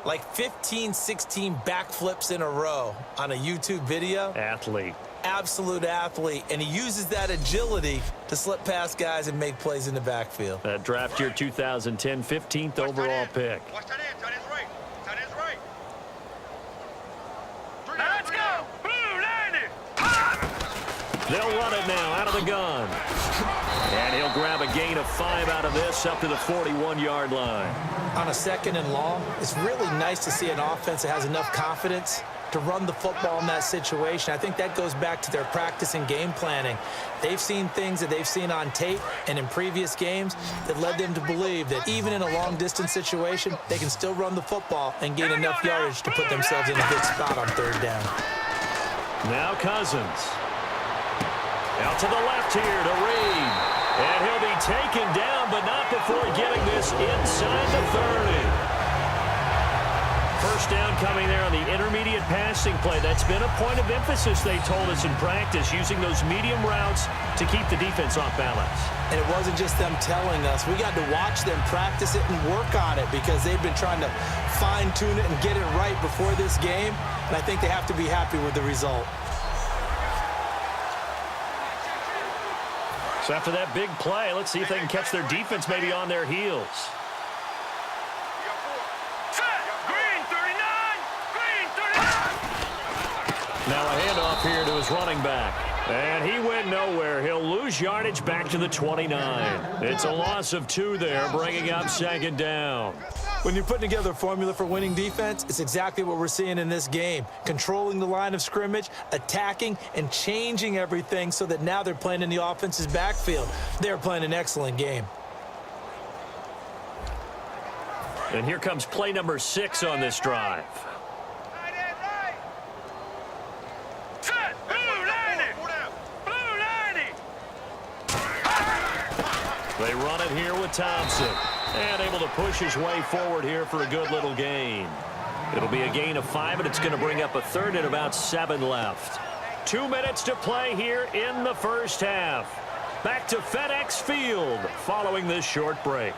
Like 15, 16 backflips in a row on a YouTube video. Athlete. Absolute athlete, and he uses that agility to slip past guys and make plays in the backfield. That draft year 2010, 15th overall pick. Watch that end. Tight end's right. Tight end's right. Let's go. Blue line it. They'll run it now out of the gun. And he'll grab a gain of 5 out of this up to the 41-yard line. On a 2nd and long, it's really nice to see an offense that has enough confidence to run the football in that situation. I think that goes back to their practice and game planning. They've seen things that they've seen on tape and in previous games that led them to believe that even in a long-distance situation, they can still run the football and gain enough yardage to put themselves in a good spot on 3rd down. Now Cousins. Out to the left here to Reed. And he'll be taken down, but not before getting this inside the 30. First down coming there on the intermediate passing play. That's been a point of emphasis, they told us in practice, using those medium routes to keep the defense off balance. And it wasn't just them telling us. We got to watch them practice it and work on it because they've been trying to fine-tune it and get it right before this game. And I think they have to be happy with the result. So after that big play, let's see if they can catch their defense maybe on their heels. Now a handoff here to his running back. And he went nowhere. He'll lose yardage back to the 29. It's a loss of 2 there, bringing up 2nd down. When you're putting together a formula for winning defense, it's exactly what we're seeing in this game. Controlling the line of scrimmage, attacking, and changing everything so that now they're playing in the offense's backfield. They're playing an excellent game. And here comes play number 6 on this drive. They run it here with Thompson. And able to push his way forward here for a good little gain. It'll be a gain of 5, and it's going to bring up a third and about 7 left. 2 minutes to play here in the first half. Back to FedEx Field following this short break.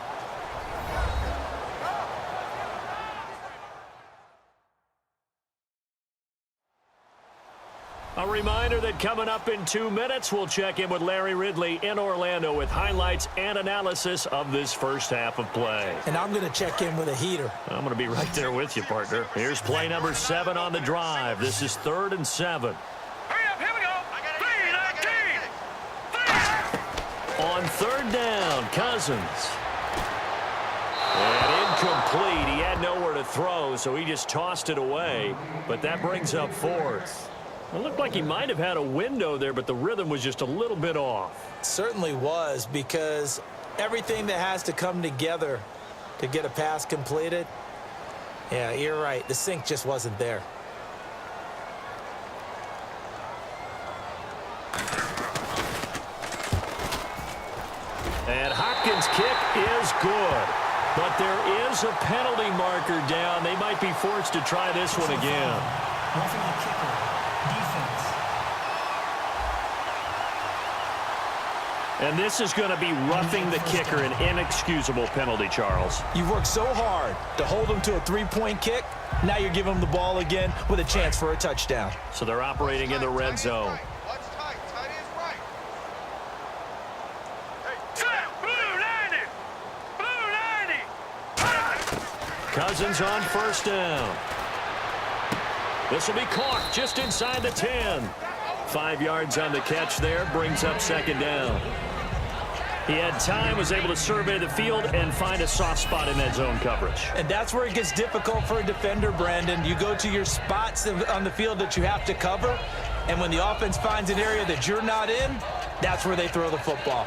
A reminder that coming up in 2 minutes, we'll check in with Larry Ridley in Orlando with highlights and analysis of this first half of play. And I'm going to check in with a heater. I'm going to be right there with you, partner. Here's play number 7 on the drive. This is 3rd and 7. Hurry up, here we go. 3-19. On 3rd down, Cousins. And incomplete. He had nowhere to throw, so he just tossed it away. But that brings up 4th. It looked like he might have had a window there, but the rhythm was just a little bit off. It certainly was, because everything that has to come together to get a pass completed, yeah, you're right. The sync just wasn't there. And Hopkins' kick is good. But there is a penalty marker down. They might be forced to try this one again. Roughing the kicker. Defense. And this is going to be roughing the kicker, an inexcusable penalty, Charles. You've worked so hard to hold them to a 3-point kick. Now you're giving them the ball again with a chance for a touchdown. So they're operating in the red zone. What's tight? Tight is right. Hey, blue 90. Blue 90. Cousins on 1st down. This will be caught just inside the 10. 5 yards on the catch there, brings up 2nd down. He had time, was able to survey the field and find a soft spot in that zone coverage. And that's where it gets difficult for a defender, Brandon. You go to your spots on the field that you have to cover, and when the offense finds an area that you're not in, that's where they throw the football.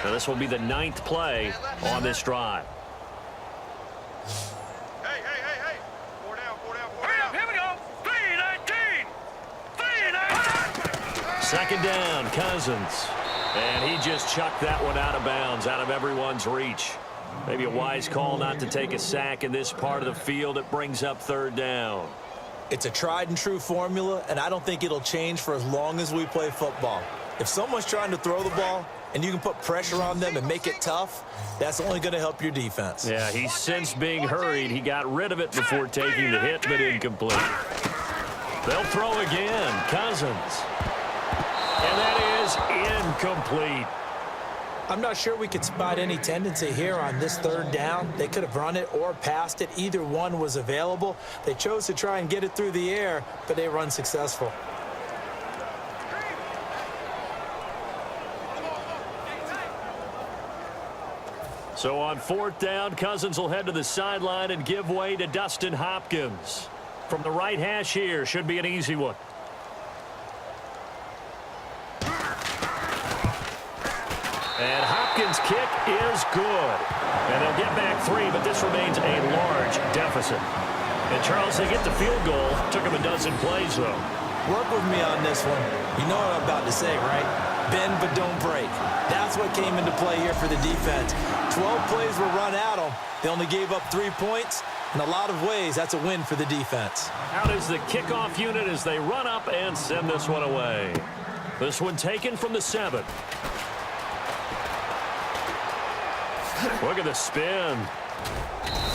Now this will be the 9th play on this drive. Hey. 4 down. Hurry up, here we go. 3-19. 2nd down, Cousins. And he just chucked that one out of bounds, out of everyone's reach. Maybe a wise call not to take a sack in this part of the field. It brings up 3rd down. It's a tried and true formula, and I don't think it'll change for as long as we play football. If someone's trying to throw the ball and you can put pressure on them and make it tough, that's only going to help your defense. Yeah, he's since being hurried. He got rid of it before taking the hit, but incomplete. They'll throw again. Cousins. And that is incomplete. I'm not sure we could spot any tendency here on this 3rd down. They could have run it or passed it. Either one was available. They chose to try and get it through the air, but they were unsuccessful. So on 4th down, Cousins will head to the sideline and give way to Dustin Hopkins. From the right hash here, should be an easy one. And Hopkins' kick is good. And they'll get back 3, but this remains a large deficit. And Charles, they get the field goal. Took him a dozen plays, though. Work with me on this one. You know what I'm about to say, right? Bend but don't break. That's what came into play here for the defense. 12 plays were run at them. They only gave up 3 points. In a lot of ways, that's a win for the defense. Out is the kickoff unit as they run up and send this one away. This one taken from the 7. Look at the spin.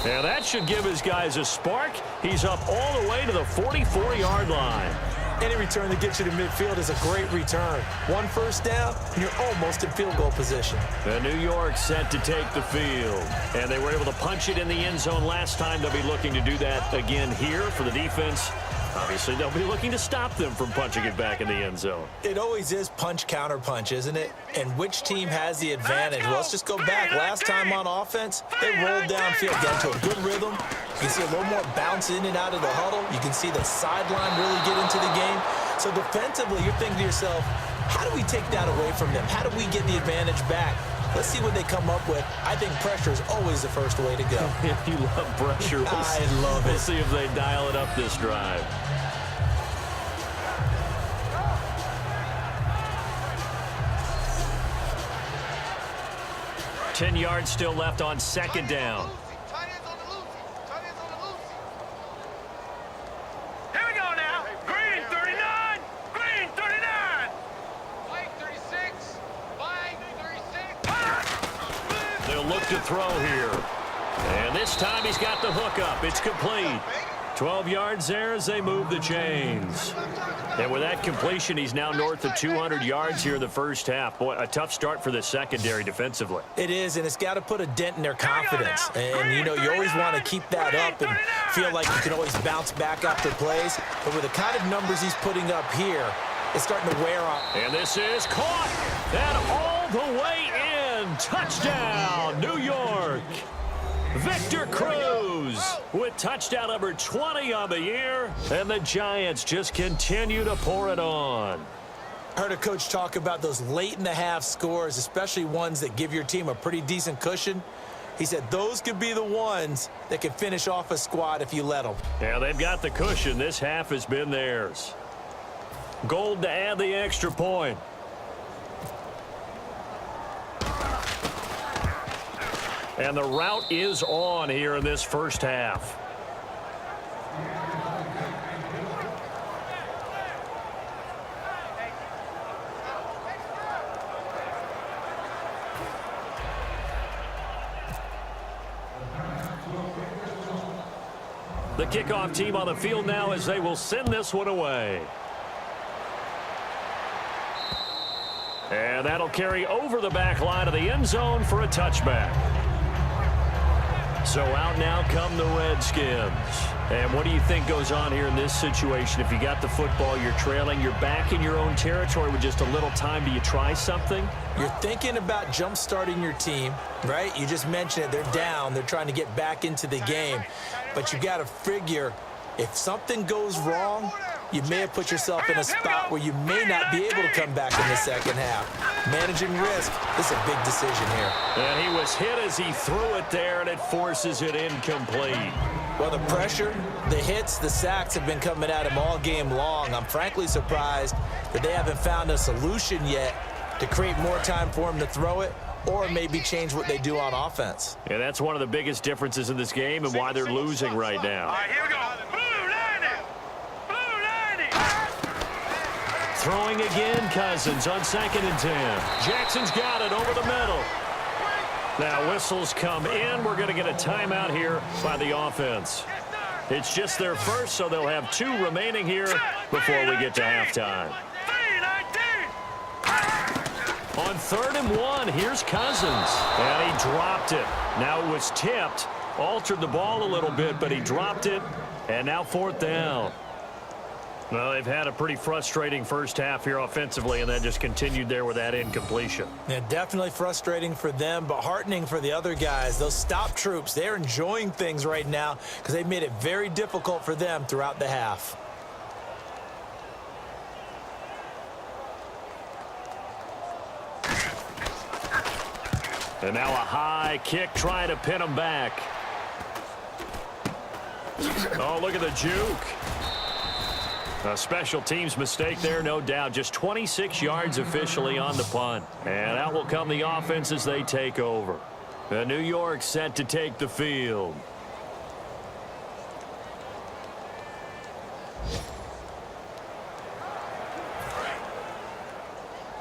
And that should give his guys a spark. He's up all the way to the 44-yard line. Any return that gets you to midfield is a great return. 1 first down, and you're almost in field goal position. And New York set to take the field. And they were able to punch it in the end zone last time. They'll be looking to do that again here for the defense. Obviously, they'll be looking to stop them from punching it back in the end zone. It always is punch-counter-punch, isn't it? And which team has the advantage? Well, let's just go back. Last time on offense, they rolled downfield, got into a good rhythm. You can see a little more bounce in and out of the huddle. You can see the sideline really get into the game. So defensively, you're thinking to yourself, how do we take that away from them? How do we get the advantage back? Let's see what they come up with. I think pressure is always the first way to go. You love pressure. I love it. We'll see if they dial it up this drive. 10 yards still left on second down. Here we go now. Green 39. Green 39. White 36. White 36. They'll look to throw here. And this time he's got the hook up. It's complete. 12 yards there as they move the chains. And with that completion, he's now north of 200 yards here in the first half. Boy, a tough start for the secondary defensively. It is, and it's got to put a dent in their confidence. And, you know, you always want to keep that up and feel like you can always bounce back after plays. But with the kind of numbers he's putting up here, it's starting to wear on. And this is caught. And all the way in. Touchdown, New York. Victor Cruz with touchdown number 20 on the year, and the Giants just continue to pour it on. I heard a coach talk about those late-in-the-half scores, especially ones that give your team a pretty decent cushion. He said those could be the ones that can finish off a squad if you let them. Yeah, they've got the cushion. This half has been theirs. Gold to add the extra point. And the route is on here in this first half. The kickoff team on the field now as they will send this one away. And that'll carry over the back line of the end zone for a touchback. So out now come the Redskins. And what do you think goes on here in this situation? If you got the football, you're trailing, you're back in your own territory with just a little time. Do you try something? You're thinking about jump-starting your team, right? You just mentioned it. They're down. They're trying to get back into the game. But you got to figure if something goes wrong, you may have put yourself in a spot where you may not be able to come back in the second half. Managing risk, this is a big decision here. And he was hit as he threw it there, and it forces it incomplete. Well, the pressure, the hits, the sacks have been coming at him all game long. I'm frankly surprised that they haven't found a solution yet to create more time for him to throw it or maybe change what they do on offense. Yeah, that's one of the biggest differences in this game and why they're losing right now. All right, here we go. Throwing again, Cousins on 2nd and 10. Jackson's got it over the middle. Now whistles come in. We're going to get a timeout here by the offense. It's just their first, so they'll have 2 remaining here before we get to halftime. On 3rd and 1, here's Cousins. And he dropped it. Now it was tipped. Altered the ball a little bit, but he dropped it. And now 4th down. Well, they've had a pretty frustrating first half here offensively, and that just continued there with that incompletion. Yeah, definitely frustrating for them, but heartening for the other guys. Those stop troops, they're enjoying things right now because they've made it very difficult for them throughout the half. And now a high kick trying to pin them back. Oh, look at the juke. A special teams mistake there, no doubt. Just 26 yards officially on the punt. And out will come the offense as they take over. The New York set to take the field.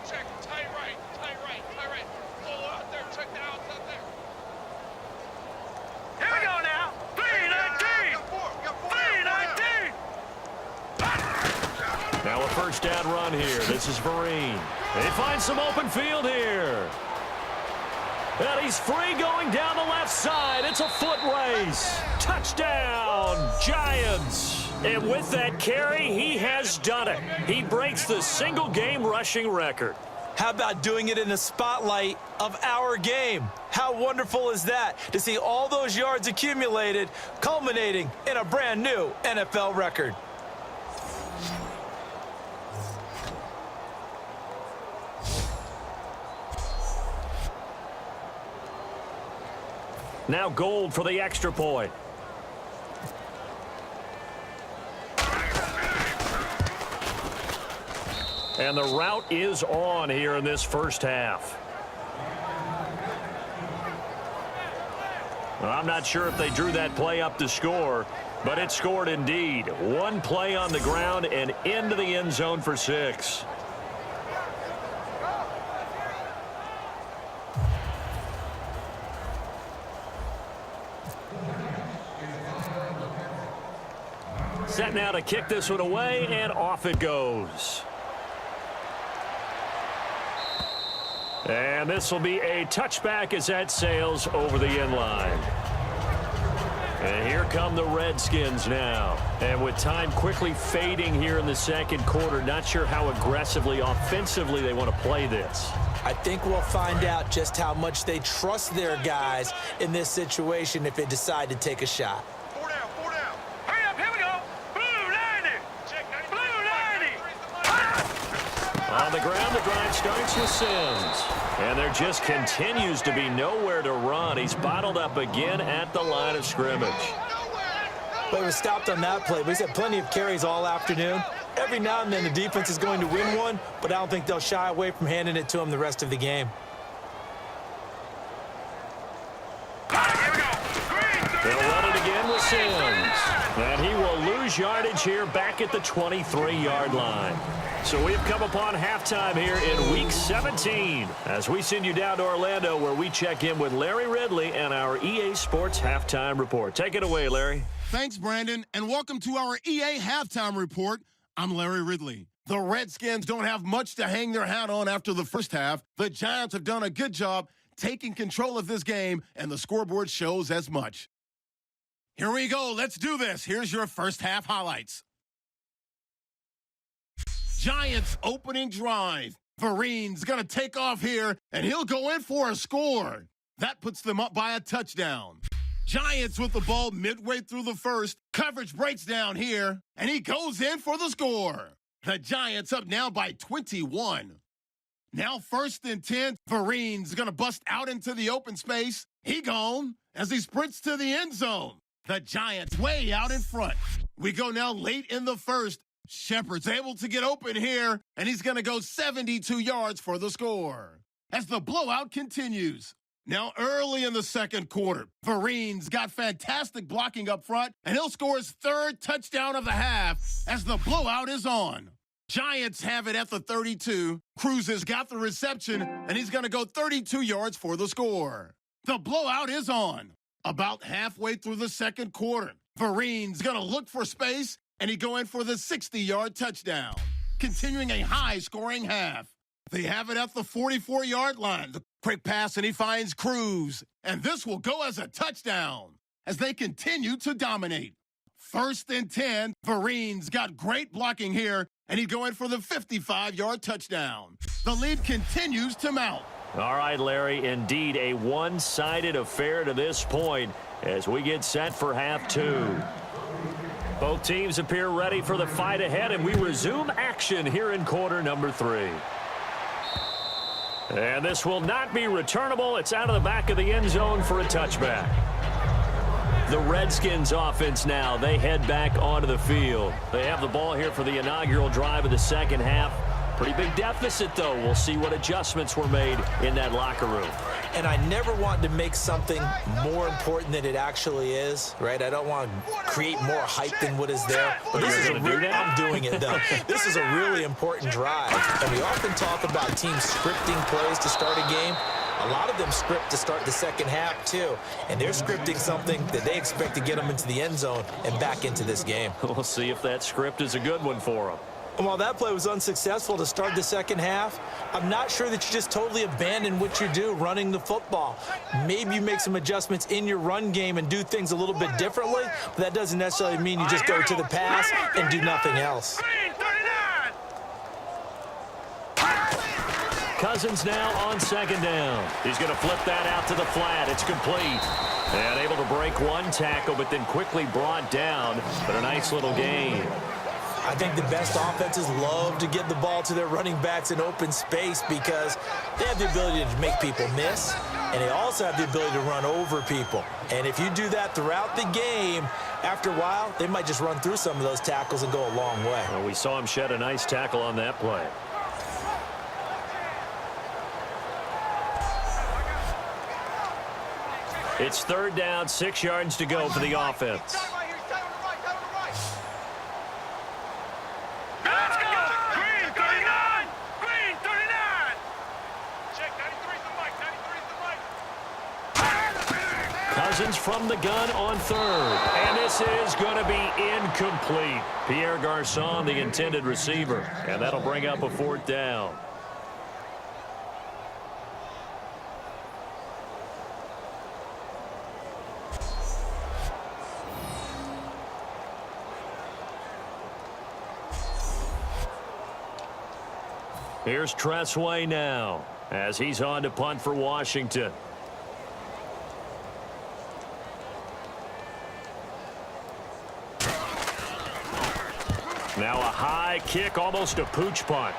Check, tight right. Pull out there, check the outs out there. Here we go now. 3-19. 3-19. Now a first down run here. This is Vereen. They find some open field here. And he's free going down the left side. It's a foot race. Touchdown, Giants. And with that carry, he has done it. He breaks the single-game rushing record. How about doing it in the spotlight of our game? How wonderful is that to see all those yards accumulated, culminating in a brand new NFL record? Now Gold for the extra point. And the route is on here in this first half. Well, I'm not sure if they drew that play up to score, but it scored indeed. One play on the ground and into the end zone for 6. Set now to kick this one away, and off it goes. And this will be a touchback as that sails over the end line. And here come the Redskins now. And with time quickly fading here in the second quarter, not sure how aggressively, offensively they want to play this. I think we'll find out just how much they trust their guys in this situation if they decide to take a shot. 4 down, 4 down. Hurry up, here we go. Blue 90. Blue 90. On the ground, the drive starts with Sims. And there just continues to be nowhere to run. He's bottled up again at the line of scrimmage. But he was stopped on that play. But he's had plenty of carries all afternoon. Every now and then the defense is going to win one, but I don't think they'll shy away from handing it to him the rest of the game. Here we go. They'll run it again with Sims. And he will lose yardage here back at the 23-yard line. So we've come upon halftime here in Week 17 as we send you down to Orlando where we check in with Larry Ridley and our EA Sports Halftime Report. Take it away, Larry. Thanks, Brandon, and welcome to our EA Halftime Report. I'm Larry Ridley. The Redskins don't have much to hang their hat on after the first half. The Giants have done a good job taking control of this game, and the scoreboard shows as much. Here we go. Let's do this. Here's your first half highlights. Giants opening drive. Vereen's going to take off here, and he'll go in for a score. That puts them up by a touchdown. Giants with the ball midway through the first. Coverage breaks down here, and he goes in for the score. The Giants up now by 21. Now 1st and 10. Vereen's going to bust out into the open space. He gone as he sprints to the end zone. The Giants way out in front. We go now late in the first. Shepard's able to get open here, and he's going to go 72 yards for the score. As the blowout continues. Now early in the second quarter, Vereen's got fantastic blocking up front, and he'll score his 3rd touchdown of the half as the blowout is on. Giants have it at the 32. Cruz has got the reception, and he's going to go 32 yards for the score. The blowout is on. About halfway through the second quarter, Vereen's going to look for space, and he go in for the 60-yard touchdown, continuing a high-scoring half. They have it at the 44-yard line. The quick pass, and he finds Cruz. And this will go as a touchdown as they continue to dominate. 1st and 10. Vereen's got great blocking here, and he'd go in for the 55-yard touchdown. The lead continues to mount. All right, Larry, indeed a one-sided affair to this point as we get set for half 2. Both teams appear ready for the fight ahead, and we resume action here in quarter number 3. And this will not be returnable. It's out of the back of the end zone for a touchback. The Redskins offense now, they head back onto the field. They have the ball here for the inaugural drive of the second half. Pretty big deficit, though. We'll see what adjustments were made in that locker room. And I never want to make something more important than it actually is, right? I don't want to create more hype than what is there. But this is I'm doing it, though. This is a really important drive. And we often talk about teams scripting plays to start a game. A lot of them script to start the second half, too. And they're scripting something that they expect to get them into the end zone and back into this game. We'll see if that script is a good one for them. And while that play was unsuccessful to start the second half, I'm not sure that you just totally abandon what you do running the football. Maybe you make some adjustments in your run game and do things a little bit differently, but that doesn't necessarily mean you just go to the pass and do nothing else. Cousins now on second down. He's going to flip that out to the flat. It's complete. And able to break one tackle, but then quickly brought down. But a nice little gain. I think the best offenses love to get the ball to their running backs in open space because they have the ability to make people miss, and they also have the ability to run over people. And if you do that throughout the game, after a while, they might just run through some of those tackles and go a long way. Well, we saw him shed a nice tackle on that play. It's third down, 6 yards to go for the offense. Let's go! Green 39! Green 39! Check, 93's the mic, 93's the mic. Cousins from the gun on third. And this is going to be incomplete. Pierre Garçon, the intended receiver. And that'll bring up a fourth down. Here's Tressway now as he's on to punt for Washington. Now a high kick, almost a pooch punt.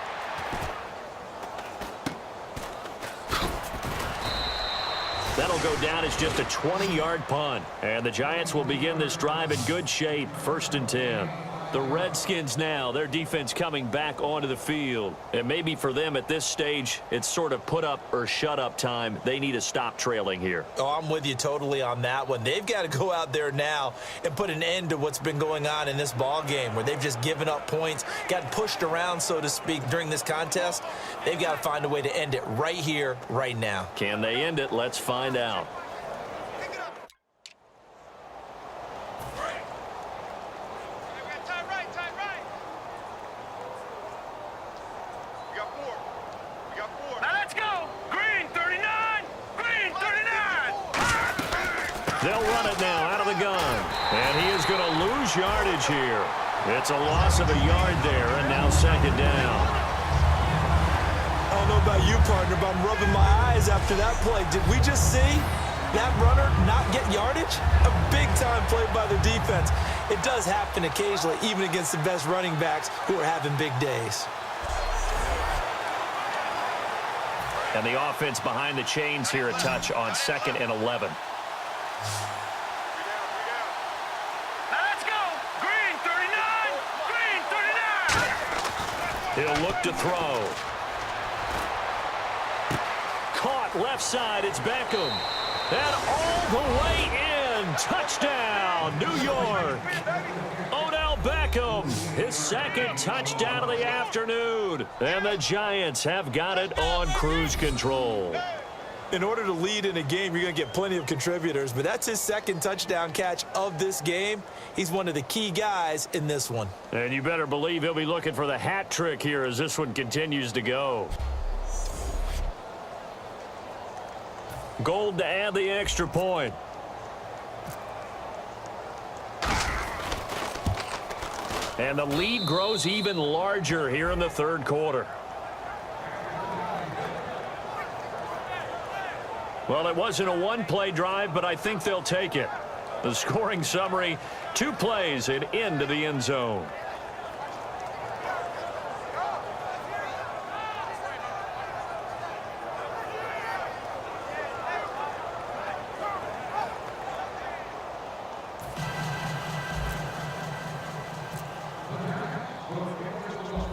That'll go down as just a 20-yard punt. And the Giants will begin this drive in good shape, 1st and 10. The Redskins now, their defense coming back onto the field. And maybe for them at this stage, it's sort of put up or shut up time. They need to stop trailing here. Oh, I'm with you totally on that one. They've got to go out there now and put an end to what's been going on in this ball game where they've just given up points, got pushed around, so to speak, during this contest. They've got to find a way to end it right here, right now. Can they end it? Let's find out. They'll run it now out of the gun. And he is going to lose yardage here. It's a loss of a yard there, and now second down. I don't know about you, partner, but I'm rubbing my eyes after that play. Did we just see that runner not get yardage? A big-time play by the defense. It does happen occasionally, even against the best running backs who are having big days. And the offense behind the chains here, a touch on 2nd and 11. Let's go! Green 39! Green 39! He'll look to throw. Caught left side, it's Beckham. And all the way in. Touchdown, New York. Odell Beckham, his 2nd touchdown of the afternoon. And the Giants have got it on cruise control. In order to lead in a game, you're going to get plenty of contributors, but that's his 2nd touchdown catch of this game. He's one of the key guys in this one. And you better believe he'll be looking for the hat trick here as this one continues to go. Gold to add the extra point. And the lead grows even larger here in the 3rd quarter. Well, it wasn't a one-play drive, but I think they'll take it. The scoring summary, 2 plays and into the end zone.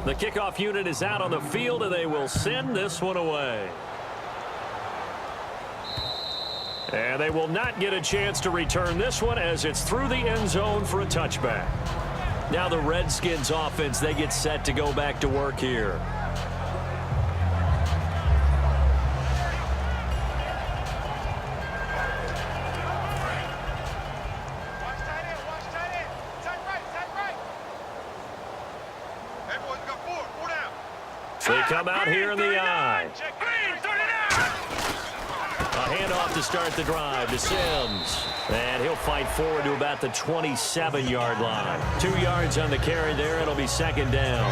The kickoff unit is out on the field, and they will send this one away. And they will not get a chance to return this one as it's through the end zone for a touchback. Now the Redskins offense, they get set to go back to work here. Watch tight end, tight right, tight right. Everyone's got They come out here in the eye. Green 39. A handoff to start the drive to Sims. And he'll fight forward to about the 27-yard line. 2 yards on the carry there. It'll be second down.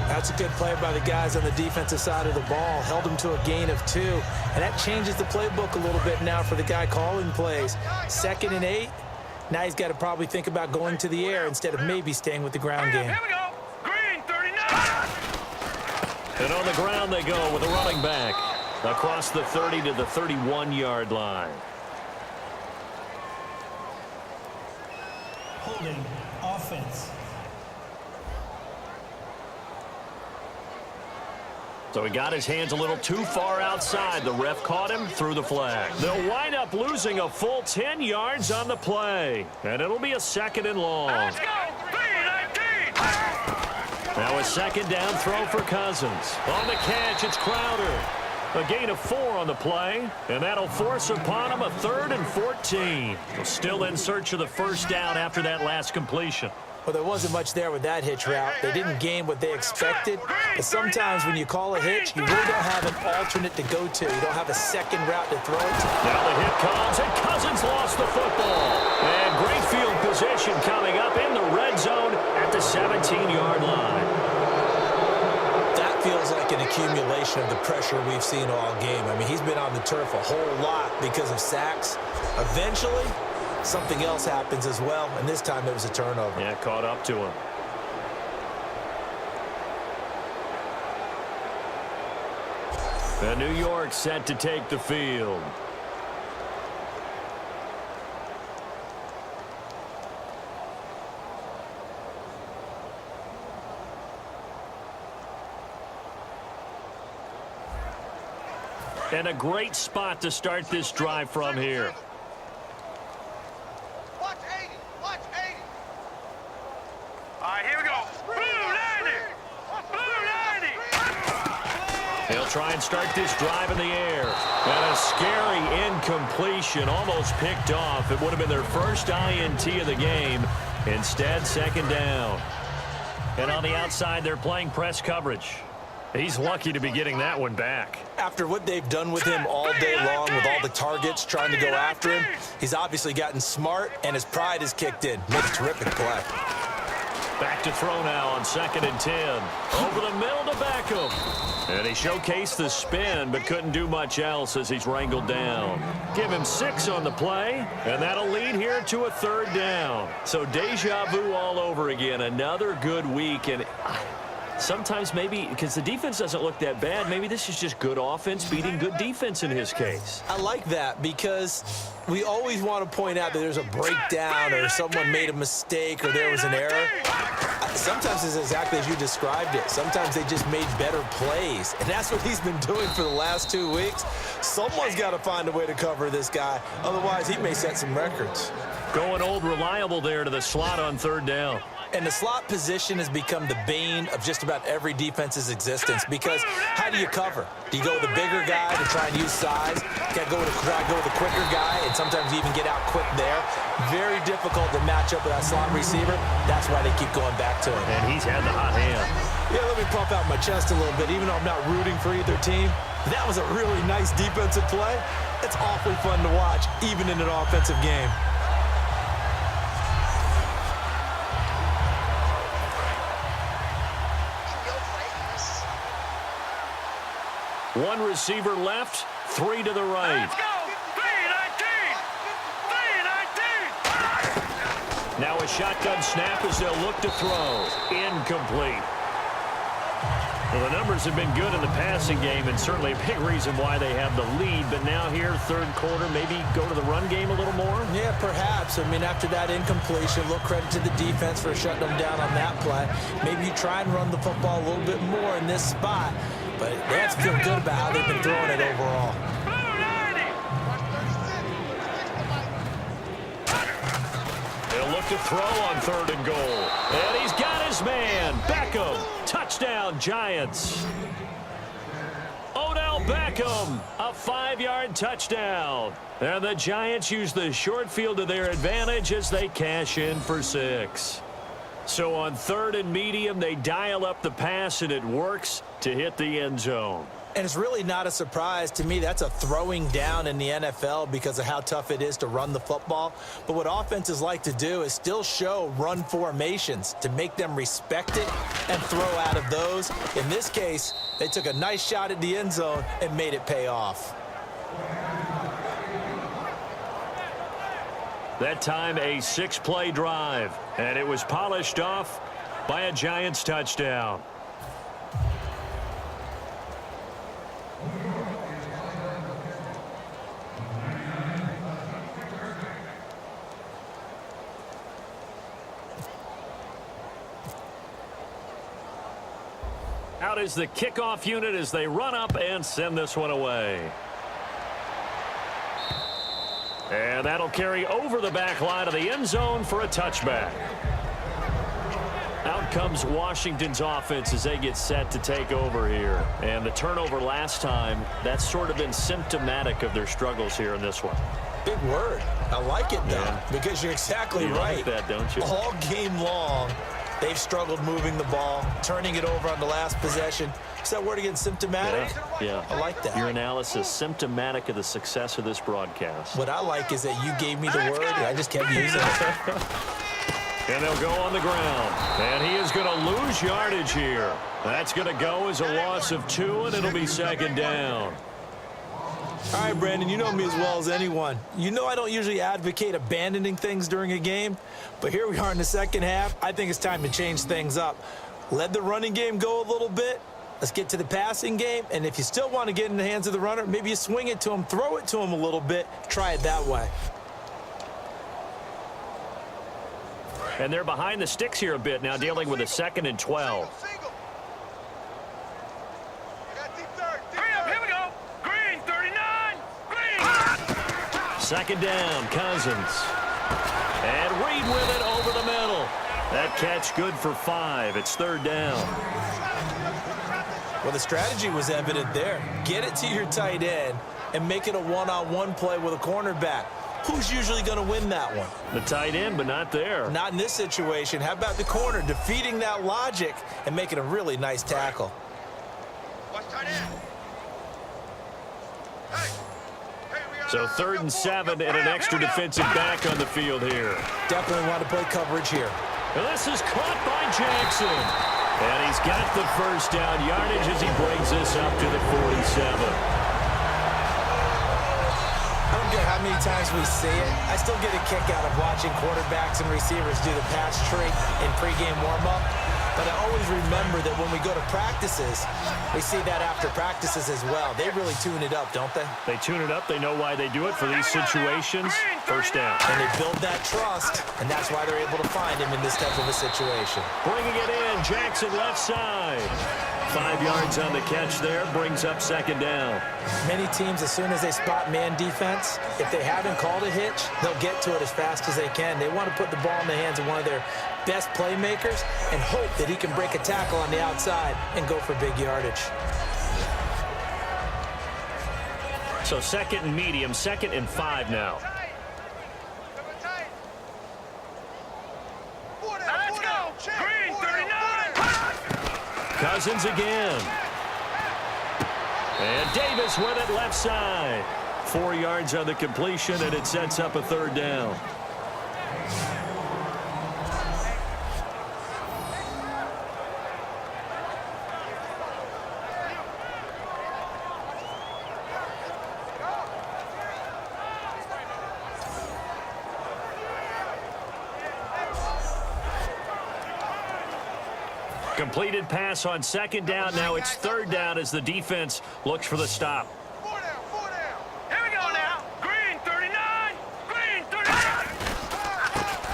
That's a good play by the guys on the defensive side of the ball. Held him to a gain of 2. And that changes the playbook a little bit now for the guy calling plays. 2nd and 8. Now he's got to probably think about going to the air instead of maybe staying with the ground game. Here we go. Green 39. And on the ground they go with a running back. Across the 30 to the 31-yard line. Holding offense. So he got his hands a little too far outside. The ref caught him, threw the flag. They'll wind up losing a full 10 yards on the play. And it'll be a 2nd and long. Let's go. 319. Now a second down throw for Cousins. On the catch, it's Crowder. A gain of 4 on the play, and that'll force upon him a 3rd and 14. They're still in search of the first down after that last completion. Well, there wasn't much there with that hitch route. They didn't gain what they expected. But sometimes when you call a hitch, you really don't have an alternate to go to. You don't have a second route to throw it to. Now the hit comes, and Cousins lost the football. And great field position coming up in the red zone at the 17-yard line. That feels like an accumulation of the pressure we've seen all game. I mean, he's been on the turf a whole lot because of sacks. Eventually, something else happens as well, and this time it was a turnover. Yeah, caught up to him. And New York set to take the field. And a great spot to start this drive from here. Watch 80. Watch 80. All right, here we go. Blue 90. Blue 90. They'll try and start this drive in the air. And a scary incompletion, almost picked off. It would have been their first INT of the game. Instead, second down. And on the outside, they're playing press coverage. He's lucky to be getting that one back. After what they've done with him all day long with all the targets trying to go after him, he's obviously gotten smart and his pride has kicked in. Made a terrific play. Back to throw now on 2nd and 10. Over the middle to Beckham. And he showcased the spin but couldn't do much else as he's wrangled down. Give him 6 on the play, and that'll lead here to a 3rd down. So deja vu all over again. Another good week. And sometimes maybe because the defense doesn't look that bad, maybe this is just good offense beating good defense in his case. I like that because we always want to point out that there's a breakdown or someone made a mistake or there was an error. Sometimes it's exactly as you described it. Sometimes they just made better plays, and that's what he's been doing for the last 2 weeks. Someone's got to find a way to cover this guy. Otherwise, he may set some records. Going old reliable there to the slot on 3rd down. And the slot position has become the bane of just about every defense's existence because how do you cover? Do you go with the bigger guy to try and use size? You got to go with the quicker guy, and sometimes you even get out quick there. Very difficult to match up with that slot receiver. That's why they keep going back to him. And he's had the hot hand. Yeah, let me pump out my chest a little bit, even though I'm not rooting for either team. That was a really nice defensive play. It's awfully fun to watch, even in an offensive game. One receiver left, 3 to the right. Let's go. 319. 319. Now a shotgun snap as they'll look to throw. Incomplete. Well, the numbers have been good in the passing game and certainly a big reason why they have the lead. But now here, 3rd quarter, maybe go to the run game a little more? Yeah, perhaps. I mean, after that incompletion, a little credit to the defense for shutting them down on that play. Maybe you try and run the football a little bit more in this spot. But they have to feel good about how they've been throwing it overall. They'll look to throw on 3rd and goal. And he's got his man. Beckham. Touchdown, Giants. Odell Beckham. A 5-yard touchdown. And the Giants use the short field to their advantage as they cash in for 6. So on 3rd and medium, they dial up the pass, and it works to hit the end zone. And it's really not a surprise to me. That's a throwing down in the NFL because of how tough it is to run the football. But what offenses like to do is still show run formations to make them respect it and throw out of those. In this case, they took a nice shot at the end zone and made it pay off. That time a 6-play drive, and it was polished off by a Giants touchdown. Out is the kickoff unit as they run up and send this one away. And that'll carry over the back line of the end zone for a touchback. Out comes Washington's offense as they get set to take over here. And the turnover last time, that's sort of been symptomatic of their struggles here in this one. Big word. I like it, though, because you're exactly right. You like that, don't you? All game long, they've struggled moving the ball, turning it over on the last possession. Is that word again, symptomatic? Yeah. I like that. Your analysis, symptomatic of the success of this broadcast. What I like is that you gave me the word, and I just kept using it. And they'll go on the ground. And he is going to lose yardage here. That's going to go as a loss of 2, and it'll be 2nd down. All right, Brandon, you know me as well as anyone. You know I don't usually advocate abandoning things during a game, but here we are in the second half. I think it's time to change things up. Let the running game go a little bit. Let's get to the passing game, and if you still want to get in the hands of the runner, maybe you swing it to him, throw it to him a little bit, try it that way. And they're behind the sticks here a bit now, dealing with a 2nd and 12. Here we go. Green, 39. Green. 2nd down, Cousins. And Reed with it over the middle. That catch good for 5. It's 3rd down. Well, the strategy was evident there. Get it to your tight end and make it a one-on-one play with a cornerback. Who's usually going to win that one? The tight end, but not there. Not in this situation. How about the corner defeating that logic and making a really nice tackle? Watch tight end. So 3rd and 7 and an extra defensive back on the field here. Definitely want to play coverage here. And this is caught by Jackson. And he's got the 1st down yardage as he brings this up to the 47. I don't care how many times we see it. I still get a kick out of watching quarterbacks and receivers do the pass trick in pregame warm-up. But I always remember that when we go to practices, we see that after practices as well. They really tune it up, don't they? They tune it up. They know why they do it for these situations. 1st down. And they build that trust, and that's why they're able to find him in this type of a situation. Bringing it in, Jackson left side. 5 yards on the catch there, brings up 2nd down. Many teams, as soon as they spot man defense, if they haven't called a hitch, they'll get to it as fast as they can. They want to put the ball in the hands of one of their best playmakers and hope that he can break a tackle on the outside and go for big yardage. So 2nd and medium, 2nd and 5 now. Let's go. Green, 39. Cousins again. And Davis with it left side. 4 yards on the completion, and it sets up a 3rd down. Completed pass on 2nd down. Now it's 3rd down as the defense looks for the stop. 4 down. Here we go now. Green, 39. Green, 39.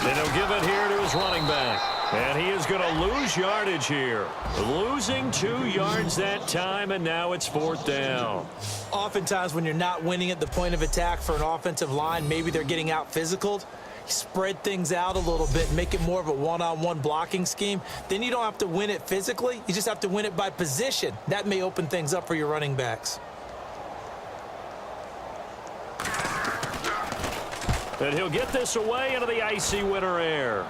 And he'll give it here to his running back. And he is going to lose yardage here. Losing 2 yards that time, and now it's 4th down. Oftentimes when you're not winning at the point of attack for an offensive line, maybe they're getting out physical. Spread things out a little bit, make it more of a one-on-one blocking scheme. Then you don't have to win it physically. You just have to win it by position. That may open things up for your running backs. And he'll get this away into the icy winter air.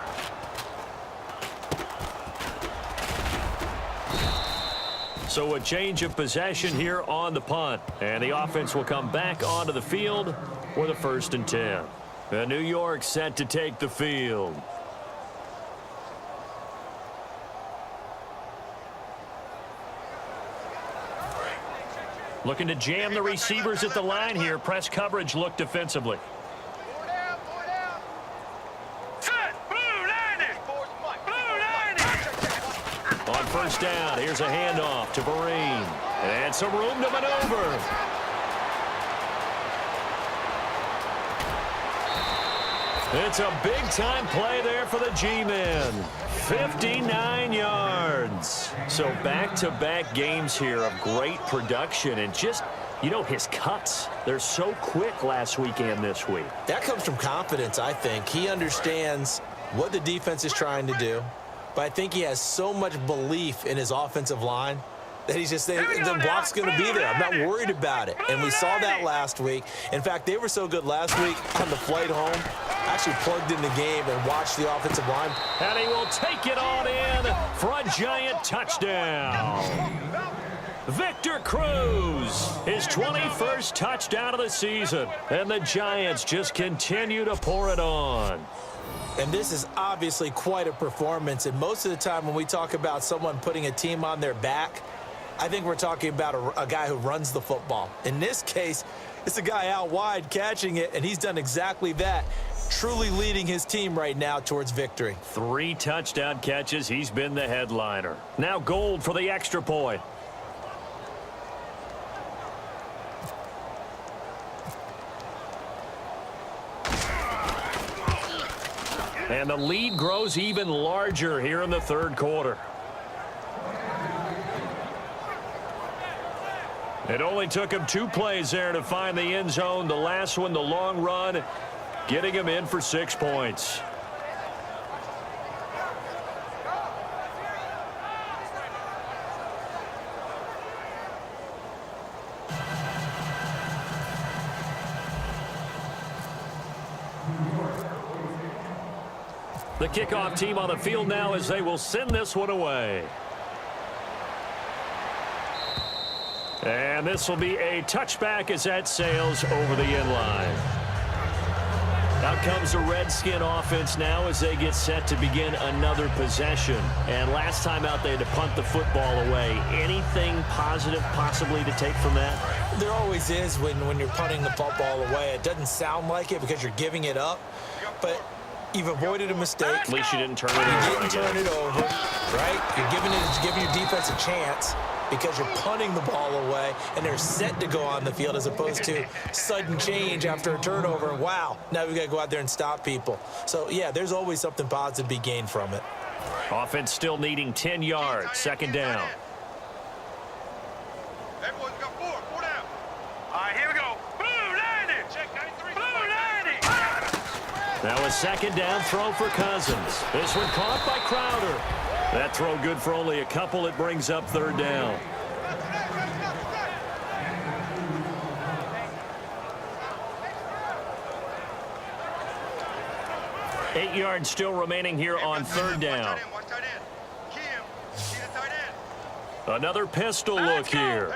So a change of possession here on the punt. And the offense will come back onto the field with a 1st and 10. The New York set to take the field. Looking to jam the receivers at the line here. Press coverage look defensively. On 1st down, here's a handoff to Vereen. And some room to maneuver. It's a big-time play there for the G-men. 59 yards. So back-to-back games here of great production and just, you know, his cuts. They're so quick last week and this week. That comes from confidence, I think. He understands what the defense is trying to do, but I think he has so much belief in his offensive line that he's just saying the block's going to be there. I'm not worried about it. And we saw that last week. In fact, they were so good last week on the flight home. I actually plugged in the game and watched the offensive line. And he will take it on in for a giant touchdown. Victor Cruz, his 21st touchdown of the season. And the Giants just continue to pour it on. And this is obviously quite a performance. And most of the time when we talk about someone putting a team on their back, I think we're talking about a guy who runs the football. In this case, it's a guy out wide catching it, and he's done exactly that, truly leading his team right now towards victory. 3 touchdown catches. He's been the headliner. Now Gold for the extra point. And the lead grows even larger here in the 3rd quarter. It only took him 2 plays there to find the end zone. The last one, the long run, getting him in for 6 points. The kickoff team on the field now as they will send this one away. And this will be a touchback as that sails over the end line. Out comes the Redskin offense now as they get set to begin another possession. And last time out they had to punt the football away. Anything positive possibly to take from that? There always is when you're punting the football away. It doesn't sound like it because you're giving it up, but you've avoided a mistake. At least you didn't turn it over. You didn't turn it over, right? You're giving your defense a chance because you're punting the ball away and they're set to go on the field as opposed to sudden change after a turnover. Wow, now we've got to go out there and stop people. So, yeah, there's always something positive to be gained from it. Offense still needing 10 yards. 2nd down. Everyone's got 4 down. All right, here we go. Blue 90. Check 93. Blue 90. Now a 2nd down throw for Cousins. This one caught by Crowder. That throw good for only a couple. It brings up 3rd down. Eight yards still remaining here on 3rd down. Another pistol look here.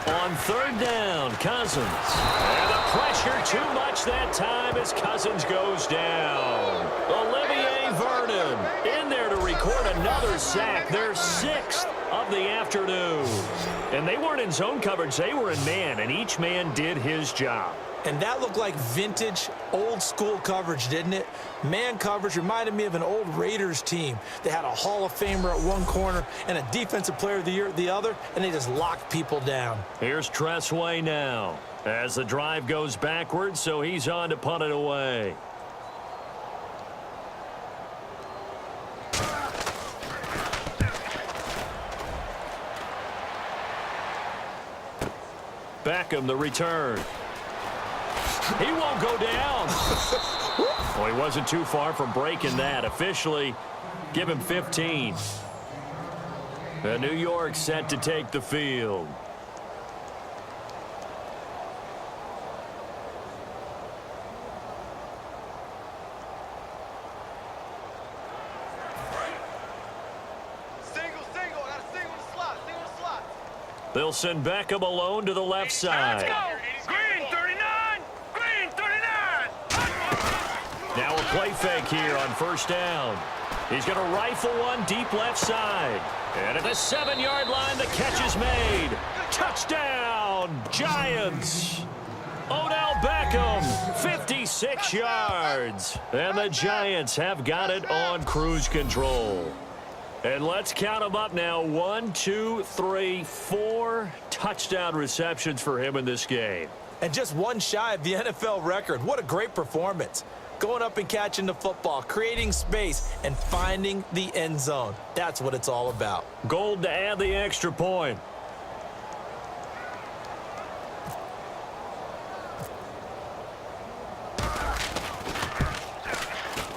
On 3rd down, Cousins. And the pressure too much that time as Cousins goes down. Olivier Vernon in there to record another sack. Their 6th of the afternoon. And they weren't in zone coverage. They were in man, and each man did his job. And that looked like vintage, old-school coverage, didn't it? Man coverage reminded me of an old Raiders team. They had a Hall of Famer at one corner and a Defensive Player of the Year at the other, and they just locked people down. Here's Tressway now as the drive goes backwards, so he's on to punt it away. Beckham, the return. He won't go down. Well, he wasn't too far from breaking that. Officially, give him 15. The New York set to take the field. Single, I got a single. They'll send Beckham alone to the left side. Let's go. Green 39. Green 39. Now a play fake here on first down. He's going to rifle one deep left side. And at the 7-yard line, the catch is made. Touchdown, Giants. Odell Beckham, 56 yards. And the Giants have got it on cruise control. And let's count them up now. 1, 2, 3, 4 touchdown receptions for him in this game. And just one shy of the NFL record. What a great performance. Going up and catching the football, creating space, and finding the end zone. That's what it's all about. Gold to add the extra point.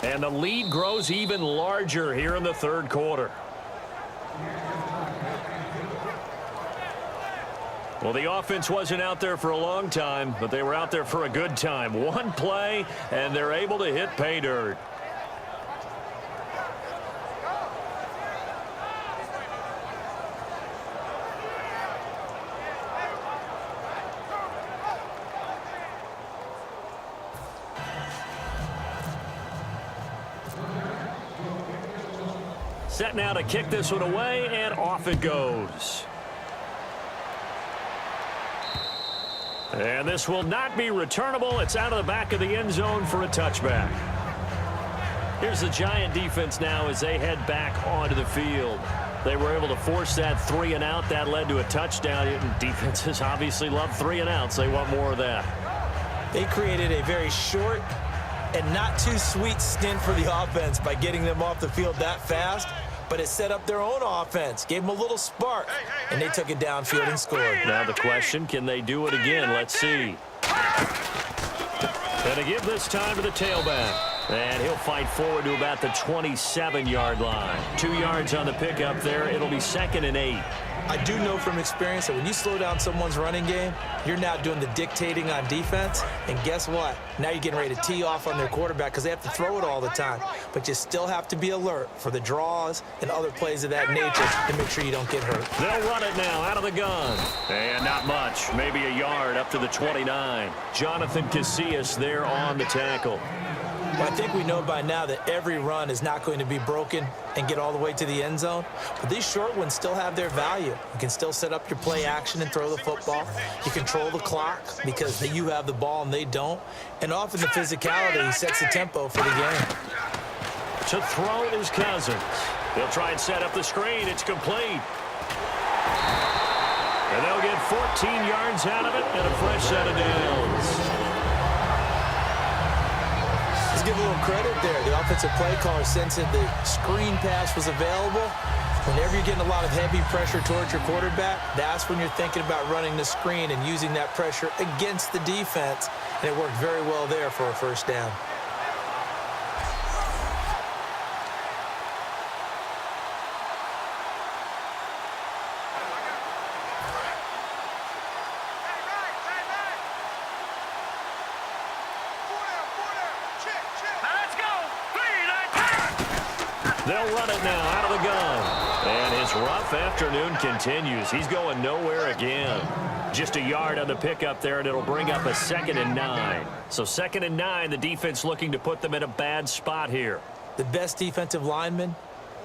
And the lead grows even larger here in the third quarter. Well, the offense wasn't out there for a long time, but they were out there for a good time. One play, and they're able to hit pay dirt. Set now to kick this one away, and off it goes. And this will not be returnable. It's out of the back of the end zone for a touchback. Here's the Giant defense now as they head back onto the field. They were able to force that 3-and-out. That led to a touchdown. Defenses obviously love 3-and-outs. They want more of that. They created a very short and not too sweet stint for the offense by getting them off the field that fast. But it set up their own offense, gave them a little spark, and they took it downfield and scored. Now the question, can they do it again? Let's see. And to give this time to the tailback. And he'll fight forward to about the 27-yard line. 2 yards on the pickup there. It'll be 2nd and 8. I do know from experience that when you slow down someone's running game, you're now doing the dictating on defense. And guess what? Now you're getting ready to tee off on their quarterback because they have to throw it all the time. But you still have to be alert for the draws and other plays of that nature to make sure you don't get hurt. They'll run it now out of the gun. And not much. Maybe a yard up to the 29. Jonathan Casillas there on the tackle. Well, I think we know by now that every run is not going to be broken and get all the way to the end zone. But these short ones still have their value. You can still set up your play action and throw the football. You control the clock because you have the ball and they don't. And often the physicality sets the tempo for the game. To throw is Cousins. They'll try and set up the screen. It's complete. And they'll get 14 yards out of it and a fresh set of downs. Give a little credit there. The offensive play caller sensed that the screen pass was available. Whenever you're getting a lot of heavy pressure towards your quarterback, that's when you're thinking about running the screen and using that pressure against the defense. And it worked very well there for a first down. They'll run it now out of the gun. And his rough afternoon continues. He's going nowhere again. Just a yard on the pickup there, and it'll bring up a 2nd and 9. So 2nd and 9, the defense looking to put them in a bad spot here. The best defensive linemen,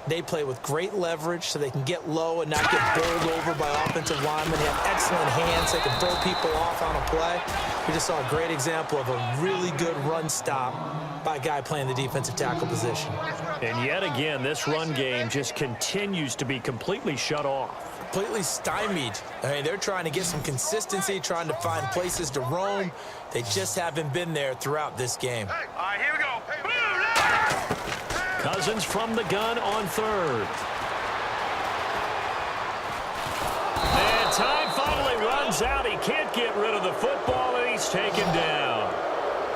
they play with great leverage so they can get low and not get bowled over by offensive linemen. They have excellent hands. They can throw people off on a play. We just saw a great example of a really good run stop by a guy playing the defensive tackle position. And yet again, this run game just continues to be completely shut off. Completely stymied. I mean, they're trying to get some consistency, trying to find places to roam. They just haven't been there throughout this game. All right, here we go. Cousins from the gun on 3rd. And time finally runs out. He can't get rid of the football, and he's taken down.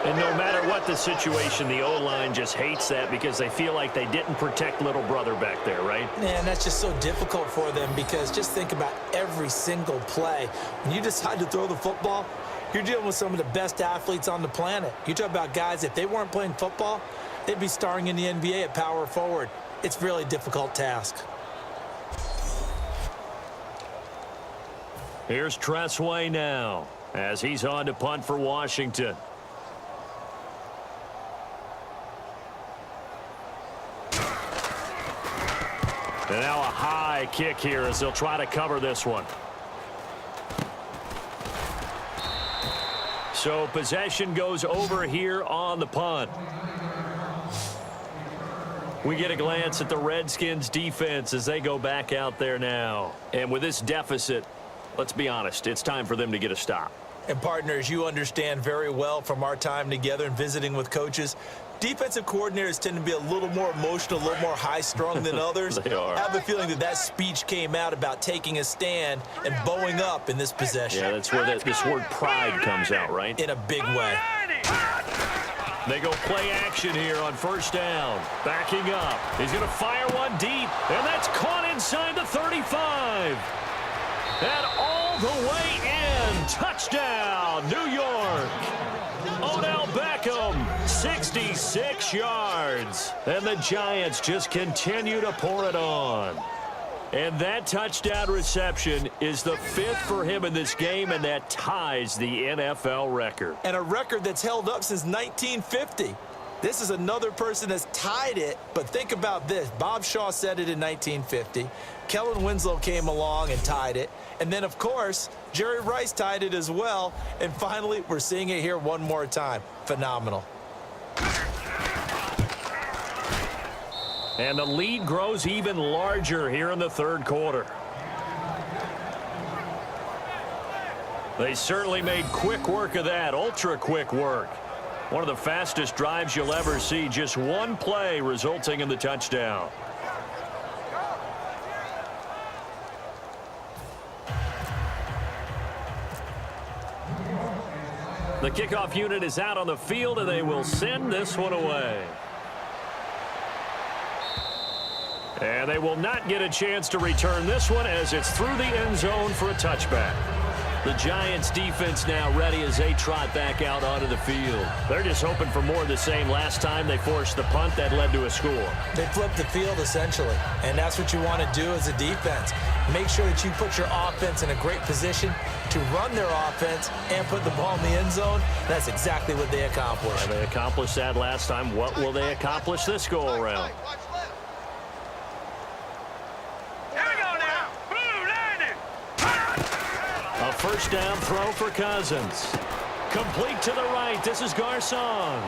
And no matter what the situation, the O-line just hates that because they feel like they didn't protect little brother back there, right? Man, that's just so difficult for them because just think about every single play. When you decide to throw the football, you're dealing with some of the best athletes on the planet. You talk about guys, if they weren't playing football, they'd be starring in the NBA at power forward. It's a really difficult task. Here's Tressway now as he's on to punt for Washington. And now a high kick here as they'll try to cover this one. So possession goes over here on the punt. We get a glance at the Redskins defense as they go back out there now. And with this deficit, let's be honest, it's time for them to get a stop. And partners, you understand very well from our time together and visiting with coaches, defensive coordinators tend to be a little more emotional, a little more high-strung than others. They are. I have a feeling that that speech came out about taking a stand and bowing up in this possession. Yeah, that's where this word pride comes out, right? In a big way. They go play action here on first down. Backing up. He's going to fire one deep, and that's caught inside the 35. And all the way in. Touchdown, New York. Odell Beckham, 66 yards. And the Giants just continue to pour it on. And that touchdown reception is the 5th for him in this game, and that ties the NFL record. And a record that's held up since 1950. This is another person that's tied it, but think about this. Bob Shaw said it in 1950. Kellen Winslow came along and tied it. And then, of course, Jerry Rice tied it as well. And finally, we're seeing it here one more time. Phenomenal. And the lead grows even larger here in the third quarter. They certainly made quick work of that, ultra quick work. One of the fastest drives you'll ever see, just one play resulting in the touchdown. The kickoff unit is out on the field, and they will send this one away. And they will not get a chance to return this one as it's through the end zone for a touchback. The Giants defense now ready as they trot back out onto the field. They're just hoping for more of the same. Last time they forced the punt that led to a score. They flipped the field essentially, and that's what you want to do as a defense. Make sure that you put your offense in a great position to run their offense and put the ball in the end zone. That's exactly what they accomplished. And they accomplished that last time. What will they accomplish this go around? A first down throw for Cousins. Complete to the right. This is Garcon.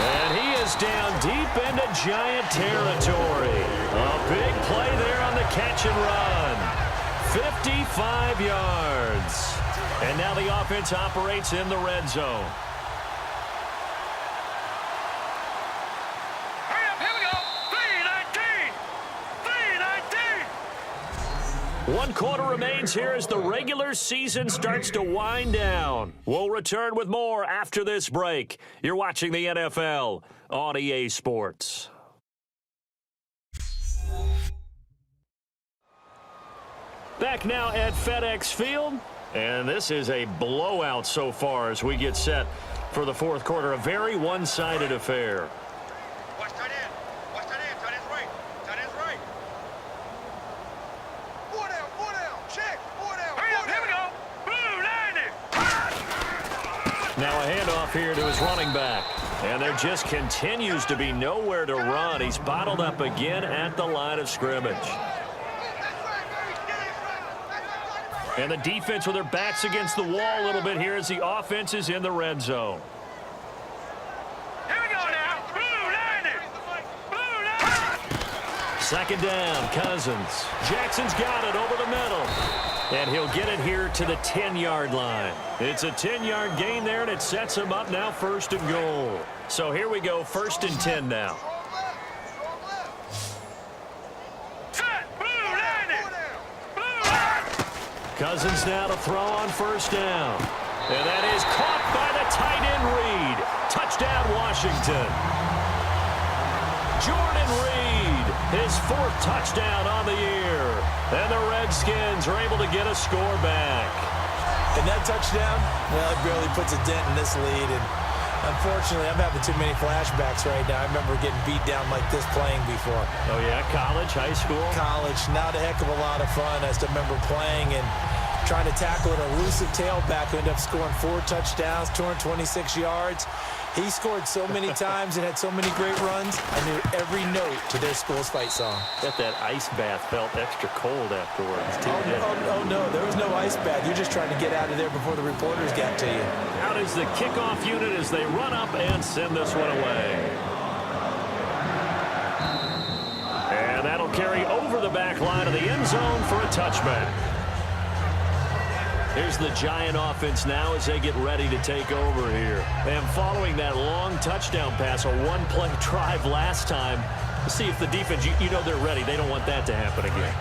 And he is down deep into Giant territory. A big play there on the catch and run. 55 yards. And now the offense operates in the red zone. One quarter remains here as the regular season starts to wind down. We'll return with more after this break. You're watching the NFL on EA Sports. Back now at FedEx Field. And this is a blowout so far as we get set for the fourth quarter. A very one-sided affair. Watch tight end. Watch tight end. Tight end's right. Tight end's right. Four down. Check. Four down. Hurry up. Here we go. Boom. Landed. Now a handoff here to his running back. And there just continues to be nowhere to run. He's bottled up again at the line of scrimmage. And the defense with their backs against the wall a little bit here as the offense is in the red zone. Here we go now. Blue landed. Blue landed. Second down, Cousins. Jackson's got it over the middle. And he'll get it here to the 10-yard line. It's a 10-yard gain there, and it sets him up now first and goal. So here we go, first and 10 now. Cousins now to throw on first down. And that is caught by the tight end Reed. Touchdown, Washington. Jordan Reed, his 4th touchdown on the year. And the Redskins are able to get a score back. And that touchdown, well, it barely puts a dent in this lead. And Unfortunately, I'm having too many flashbacks right now. I remember getting beat down like this playing before. Oh, yeah? College, high school? College, not a heck of a lot of fun. I just remember playing and trying to tackle an elusive tailback who ended up scoring 4 touchdowns, 226 yards. He scored so many times and had so many great runs, I knew every note to their school's fight song. Bet that ice bath felt extra cold afterwards, too. Oh, no, there was no ice bath. You're just trying to get out of there before the reporters got to you. Out is the kickoff unit as they run up and send this one away. And that'll carry over the back line of the end zone for a touchback. Here's the Giant offense now as they get ready to take over here. And following that long touchdown pass, a one-play drive last time, see if the defense, you know they're ready. They don't want that to happen again.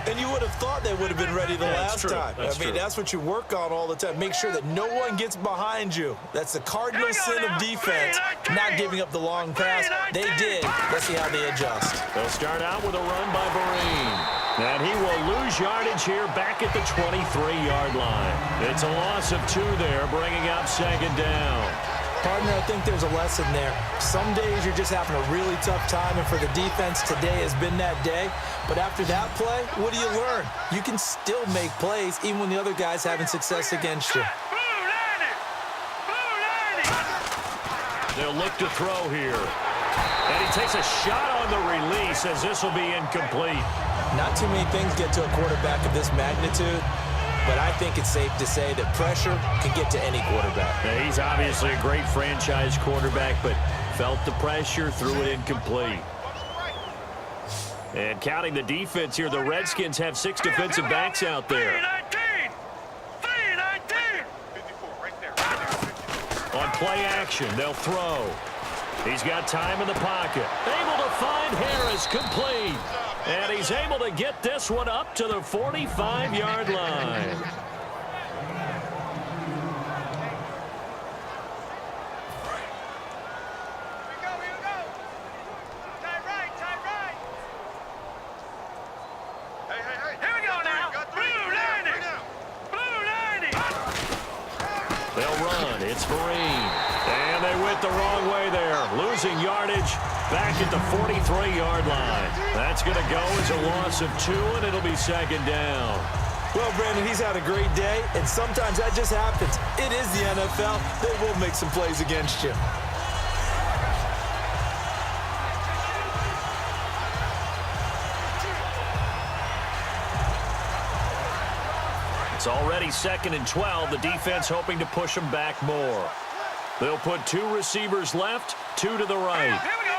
And you would have thought they would have been ready the last time. That's what you work on all the time. Make sure that no one gets behind you. That's the cardinal sin of defense, not giving up the long pass. They did. Let's see how they adjust. They'll start out with a run by Vereen. And he will lose yardage here back at the 23-yard line. It's a loss of 2 there, bringing up second down. Partner, I think there's a lesson there. Some days you're just having a really tough time, and for the defense, today has been that day. But after that play, what do you learn? You can still make plays even when the other guy's having success against you. They'll look to throw here. And he takes a shot on the release as this will be incomplete. Not too many things get to a quarterback of this magnitude, but I think it's safe to say that pressure can get to any quarterback. Now, he's obviously a great franchise quarterback, but felt the pressure, threw it incomplete. And counting the defense here, the Redskins have 6 defensive backs out there. On play action, they'll throw. He's got time in the pocket. Able to find Harris, complete. And he's able to get this one up to the 45-yard line. They'll run. It's Vereen. And they went the wrong way there. Losing yardage back at the 43-yard line. That's going to go as a loss of 2, and it'll be second down. Well, Brandon, he's had a great day, and sometimes that just happens. It is the NFL. They will make some plays against you. It's already 2nd and 12. The defense hoping to push them back more. They'll put 2 receivers left, 2 to the right. Here we go.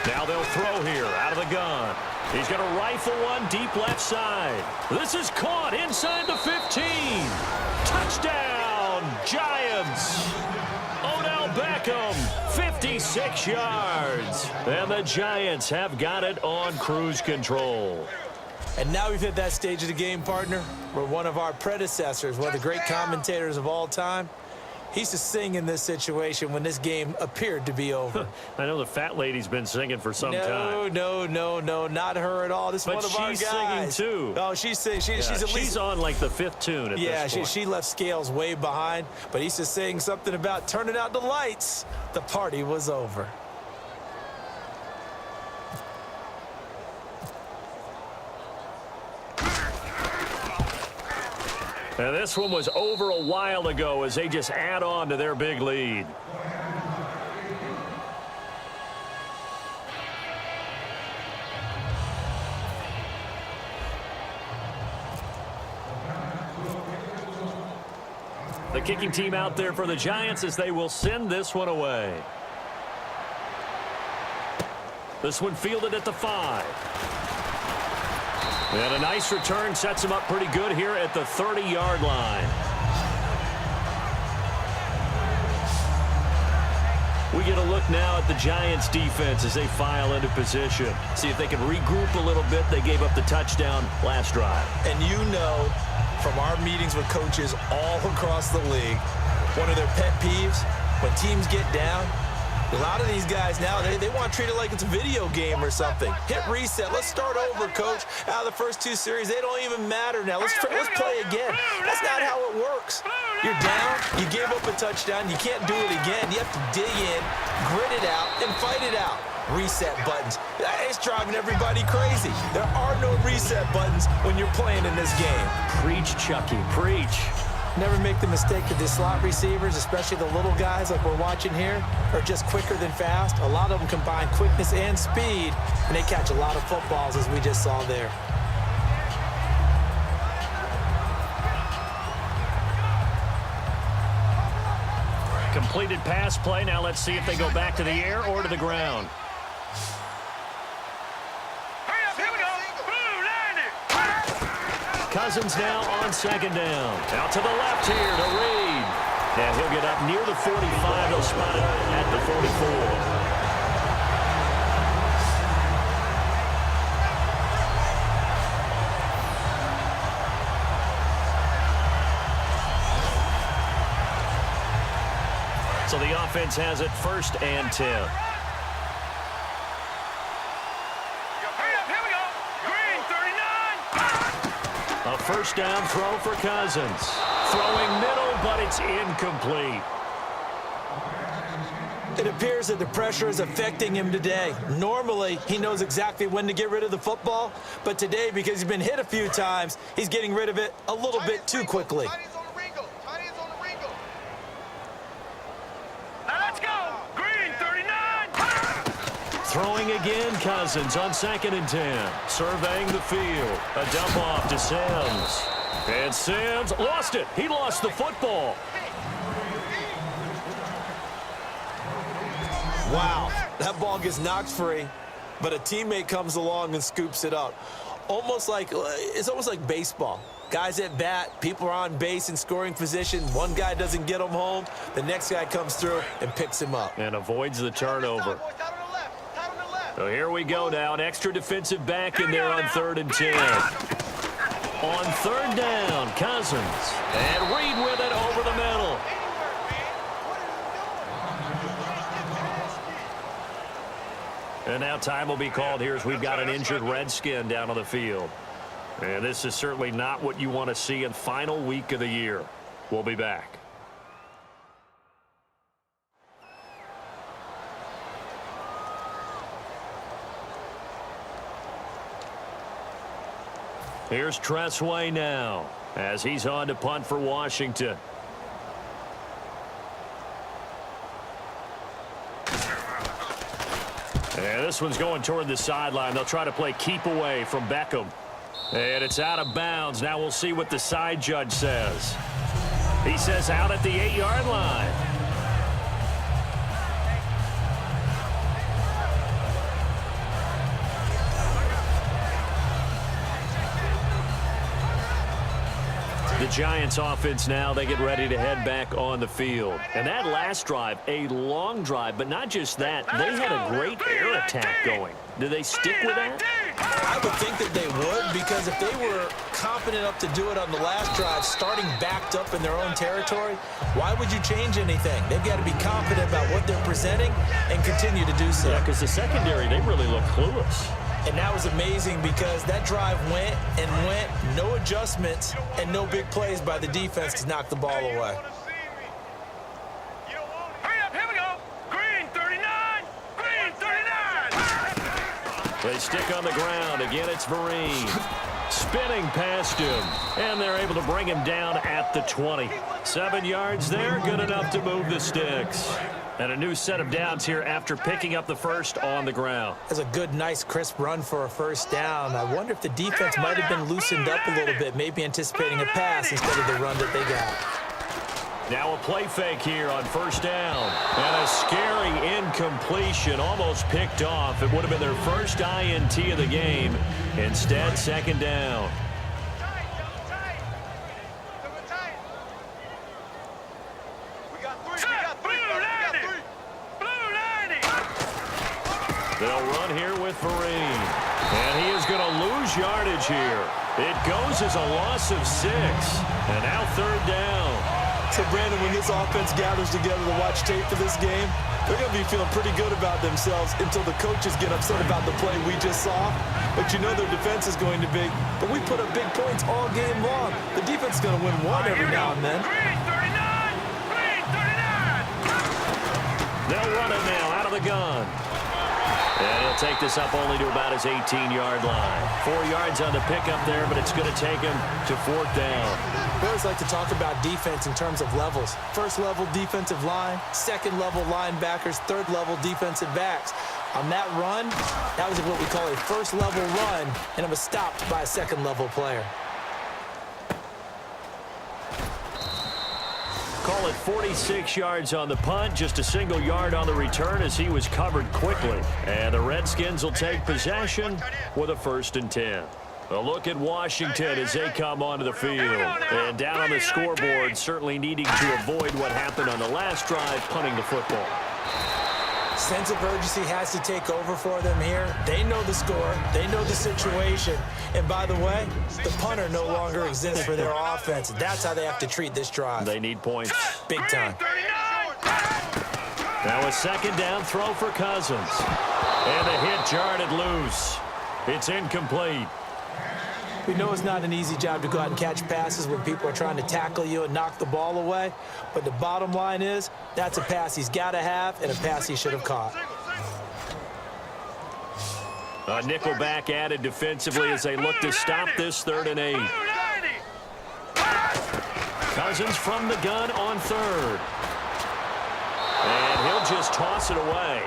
3-19. Now they'll throw here out of the gun. He's going to rifle one deep left side. This is caught inside the 15. Touchdown, Giants. Odell Beckham, 56 yards. And the Giants have got it on cruise control. And now we've hit that stage of the game, partner, where one of our predecessors, one of the great commentators of all time, he used to sing in this situation when this game appeared to be over. I know the fat lady's been singing for some time. No, not her at all. This is one of our guys. But she's singing, too. Oh, she's singing. She's on, like, the 5th tune at this point. She left Scales way behind, but he used to sing something about turning out the lights. The party was over. And this one was over a while ago as they just add on to their big lead. The kicking team out there for the Giants as they will send this one away. This one fielded at the 5. And a nice return sets him up pretty good here at the 30-yard line. We get a look now at the Giants defense as they file into position. See if they can regroup a little bit. They gave up the touchdown last drive. And you know from our meetings with coaches all across the league, one of their pet peeves, when teams get down, A lot of these guys now, they want to treat it like it's a video game or something. Hit reset. Let's start over, coach. Out of the first 2 series, they don't even matter now. Let's play again. That's not how it works. You're down. You gave up a touchdown. You can't do it again. You have to dig in, grit it out, and fight it out. Reset buttons. It's driving everybody crazy. There are no reset buttons when you're playing in this game. Preach, Chucky, preach. Never make the mistake that the slot receivers, especially the little guys like we're watching here, are just quicker than fast. A lot of them combine quickness and speed, and they catch a lot of footballs, as we just saw there. Completed pass play. Now let's see if they go back to the air or to the ground. Cousins now on 2nd down. Out to the left here to Reed. And he'll get up near the 45. He'll spot it at the 44. So the offense has it 1st and 10. Here we go. Green, 39. A 1st down throw for Cousins. Throwing middle, but it's incomplete. It appears that the pressure is affecting him today. Normally, he knows exactly when to get rid of the football, but today, because he's been hit a few times, he's getting rid of it a little bit too quickly. Throwing again, Cousins on 2nd and 10. Surveying the field. A dump off to Sims. And Sims lost it. He lost the football. Wow, that ball gets knocked free, but a teammate comes along and scoops it up. It's almost like baseball. Guys at bat, people are on base in scoring position. One guy doesn't get him home. The next guy comes through and picks him up. And avoids the turnover. So here we go now. An extra defensive back in there on 3rd and 10. On 3rd down, Cousins. And Reed with it over the middle. And now time will be called here as we've got an injured Redskin down on the field. And this is certainly not what you want to see in final week of the year. We'll be back. Here's Tressway now as he's on to punt for Washington. And this one's going toward the sideline. They'll try to play keep away from Beckham. And it's out of bounds. Now we'll see what the side judge says. He says out at the 8-yard line. The Giants offense now, they get ready to head back on the field. And that last drive, a long drive, but not just that, they had a great air attack going. Do they stick with that? I would think that they would, because if they were confident enough to do it on the last drive, starting backed up in their own territory, why would you change anything? They've got to be confident about what they're presenting and continue to do so. Yeah, because the secondary, they really look clueless. And that was amazing because that drive went and went, no adjustments and no big plays by the defense to knock the ball away. Hurry up, here we go. Green 39, green 39. They stick on the ground. Again, it's Vereen. Spinning past him. And they're able to bring him down at the 20. 7 yards there, good enough to move the sticks. And a new set of downs here after picking up the first on the ground. That's a good, nice, crisp run for a first down. I wonder if the defense might have been loosened up a little bit, maybe anticipating a pass instead of the run that they got. Now a play fake here on 1st down. And a scary incompletion, almost picked off. It would have been their first INT of the game. Instead, 2nd down. They'll run here with Vereen. And he is going to lose yardage here. It goes as a loss of 6. And now 3rd down. So, Brandon, when this offense gathers together to watch tape for this game, they're going to be feeling pretty good about themselves until the coaches get upset about the play we just saw. But you know their defense is going to be. But we put up big points all game long. The defense is going to win one every now and then. Green 39! Green 39! They'll run it now out of the gun. And he'll take this up only to about his 18-yard line. 4 yards on the pickup there, but it's going to take him to 4th down. We always like to talk about defense in terms of levels. First-level defensive line, second-level linebackers, third-level defensive backs. On that run, that was what we call a first-level run, and it was stopped by a second-level player. Call it 46 yards on the punt, just a single yard on the return as he was covered quickly. And the Redskins will take possession with a 1st and 10. A look at Washington as they come onto the field. And down on the scoreboard, certainly needing to avoid what happened on the last drive, punting the football. Sense of urgency has to take over for them here. They know the score. They know the situation. And by the way, the punter no longer exists for their offense. That's how they have to treat this drive. They need points. Big time. Now a 2nd down throw for Cousins. And the hit jarred it loose. It's incomplete. We know it's not an easy job to go out and catch passes when people are trying to tackle you and knock the ball away. But the bottom line is, that's a pass he's got to have and a pass he should have caught. A nickel back added defensively as they look to stop this 3rd and 8. Cousins from the gun on 3rd. And he'll just toss it away.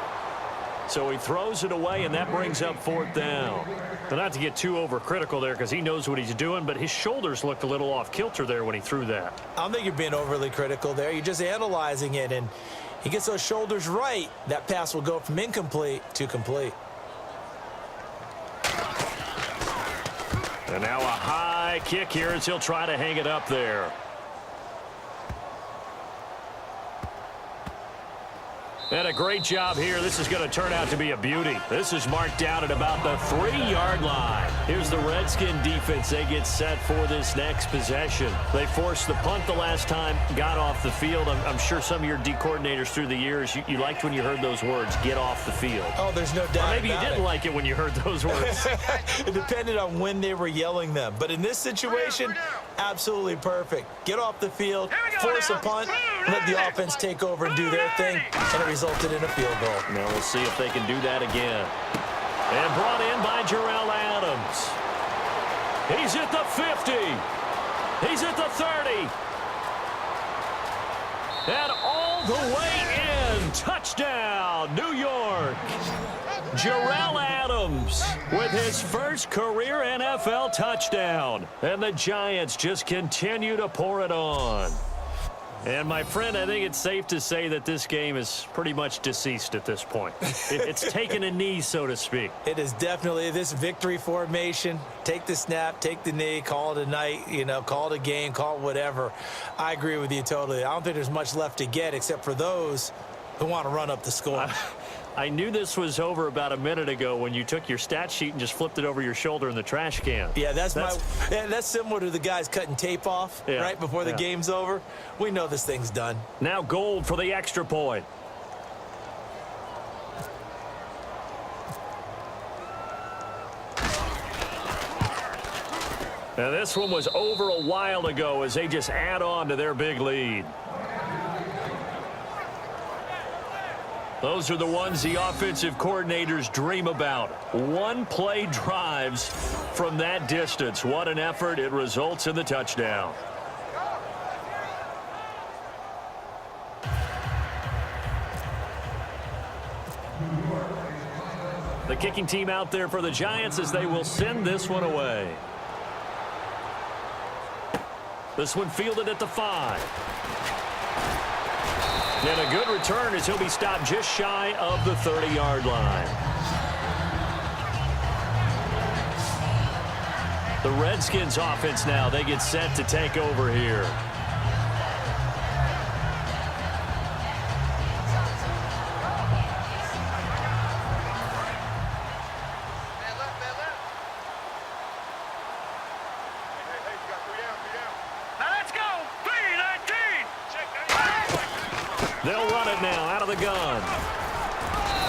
So he throws it away, and that brings up 4th down. But not to get too overcritical there because he knows what he's doing, but his shoulders looked a little off kilter there when he threw that. I don't think you're being overly critical there. You're just analyzing it, and he gets those shoulders right. That pass will go from incomplete to complete. And now a high kick here as he'll try to hang it up there. And a great job here. This is going to turn out to be a beauty. This is marked down at about the 3-yard line. Here's the Redskin defense. They get set for this next possession. They forced the punt the last time, got off the field. I'm sure some of your D coordinators through the years, you liked when you heard those words, get off the field. Oh, there's no doubt. Or maybe you didn't like it when you heard those words. It depended on when they were yelling them. But in this situation, absolutely perfect. Get off the field, force a punt, let the offense take over and do their thing, and it resulted in a field goal. Now we'll see if they can do that again. And brought in by Jarrell Adams. He's at the 50. He's at the 30. And all the way in. Touchdown, New York. Jarrell Adams with his first career NFL touchdown. And the Giants just continue to pour it on. And, my friend, I think it's safe to say that this game is pretty much deceased at this point. It's taken a knee, so to speak. It is definitely this victory formation. Take the snap, take the knee, call it a night, call it a game, call it whatever. I agree with you totally. I don't think there's much left to get except for those who want to run up the score. I knew this was over about a minute ago when you took your stat sheet and just flipped it over your shoulder in the trash can. Yeah, that's similar to the guys cutting tape off right before the game's over. We know this thing's done. Now Gold for the extra point. Now this one was over a while ago as they just add on to their big lead. Those are the ones the offensive coordinators dream about. One-play drives from that distance. What an effort. It results in the touchdown. The kicking team out there for the Giants as they will send this one away. This one fielded at the 5. And a good return as he'll be stopped just shy of the 30-yard line. The Redskins offense now, they get set to take over here. Now let's go. 3-19. They'll run it now out of the gun.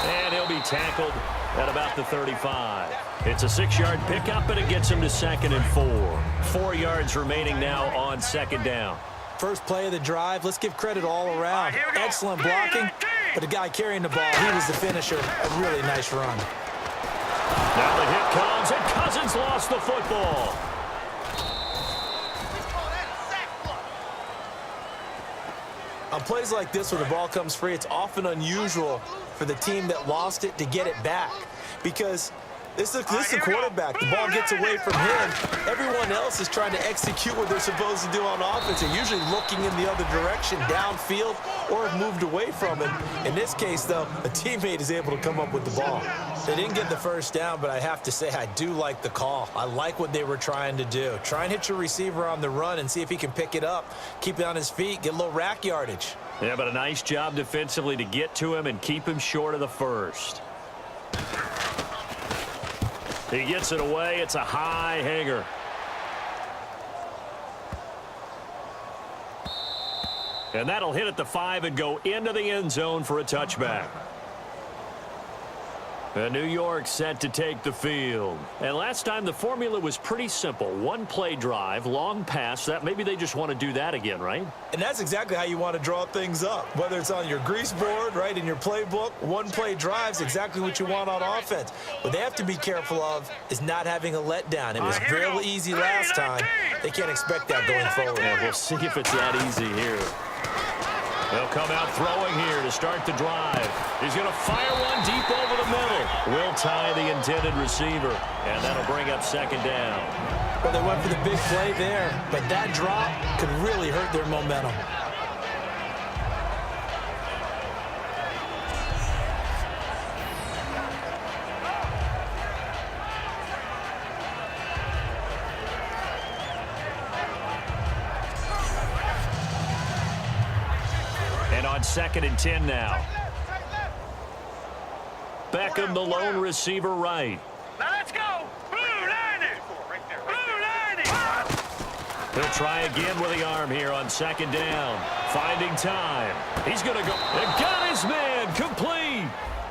And he'll be tackled at about the 35. It's a 6-yard pickup, and it gets him to 2nd and 4. 4 yards remaining now on 2nd down. First play of the drive, let's give credit all around. Excellent blocking, but the guy carrying the ball, he was the finisher. A really nice run. Now the hit comes, and Cousins lost the football. On plays like this where the ball comes free, it's often unusual for the team that lost it to get it back, because this is the quarterback. The ball gets away from him. Everyone else is trying to execute what they're supposed to do on offense. They're usually looking in the other direction, downfield, or have moved away from it. In this case, though, a teammate is able to come up with the ball. They didn't get the first down, but I have to say I do like the call. I like what they were trying to do. Try and hit your receiver on the run and see if he can pick it up, keep it on his feet, get a little rack yardage. Yeah, but a nice job defensively to get to him and keep him short of the first. He gets it away. It's a high hanger. And that'll hit at the 5 and go into the end zone for a touchback. And New York set to take the field. And last time the formula was pretty simple. 1-play drive, long pass. That maybe they just want to do that again, right? And that's exactly how you want to draw things up. Whether it's on your grease board, right, in your playbook, 1-play drive is exactly what you want on offense. What they have to be careful of is not having a letdown. It was real easy last time. They can't expect that going forward. Yeah, we'll see if it's that easy here. They'll come out throwing here to start the drive. He's going to fire one deep over the middle. Will tie the intended receiver, and that'll bring up 2nd down. Well, they went for the big play there, but that drop could really hurt their momentum. On 2nd and 10 now. Beckham, the lone receiver, right. Now let's go. Blue 90. Blue 90. He'll try again with the arm here on 2nd down. Finding time. He's going to go. And got his man complete.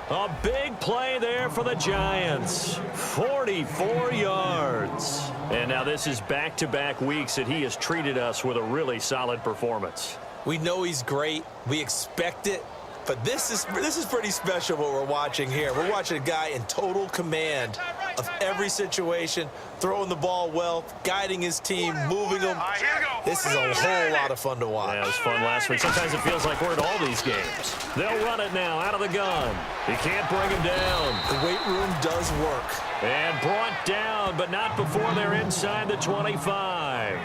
A big play there for the Giants. 44 yards. And now this is back-to-back weeks that he has treated us with a really solid performance. We know he's great. We expect it. But this is pretty special what we're watching here. We're watching a guy in total command of every situation, throwing the ball well, guiding his team, moving them. This is a whole lot of fun to watch. Yeah, it was fun last week. Sometimes it feels like we're at all these games. They'll run it now out of the gun. He can't bring him down. The weight room does work. And brought down, but not before they're inside the 25.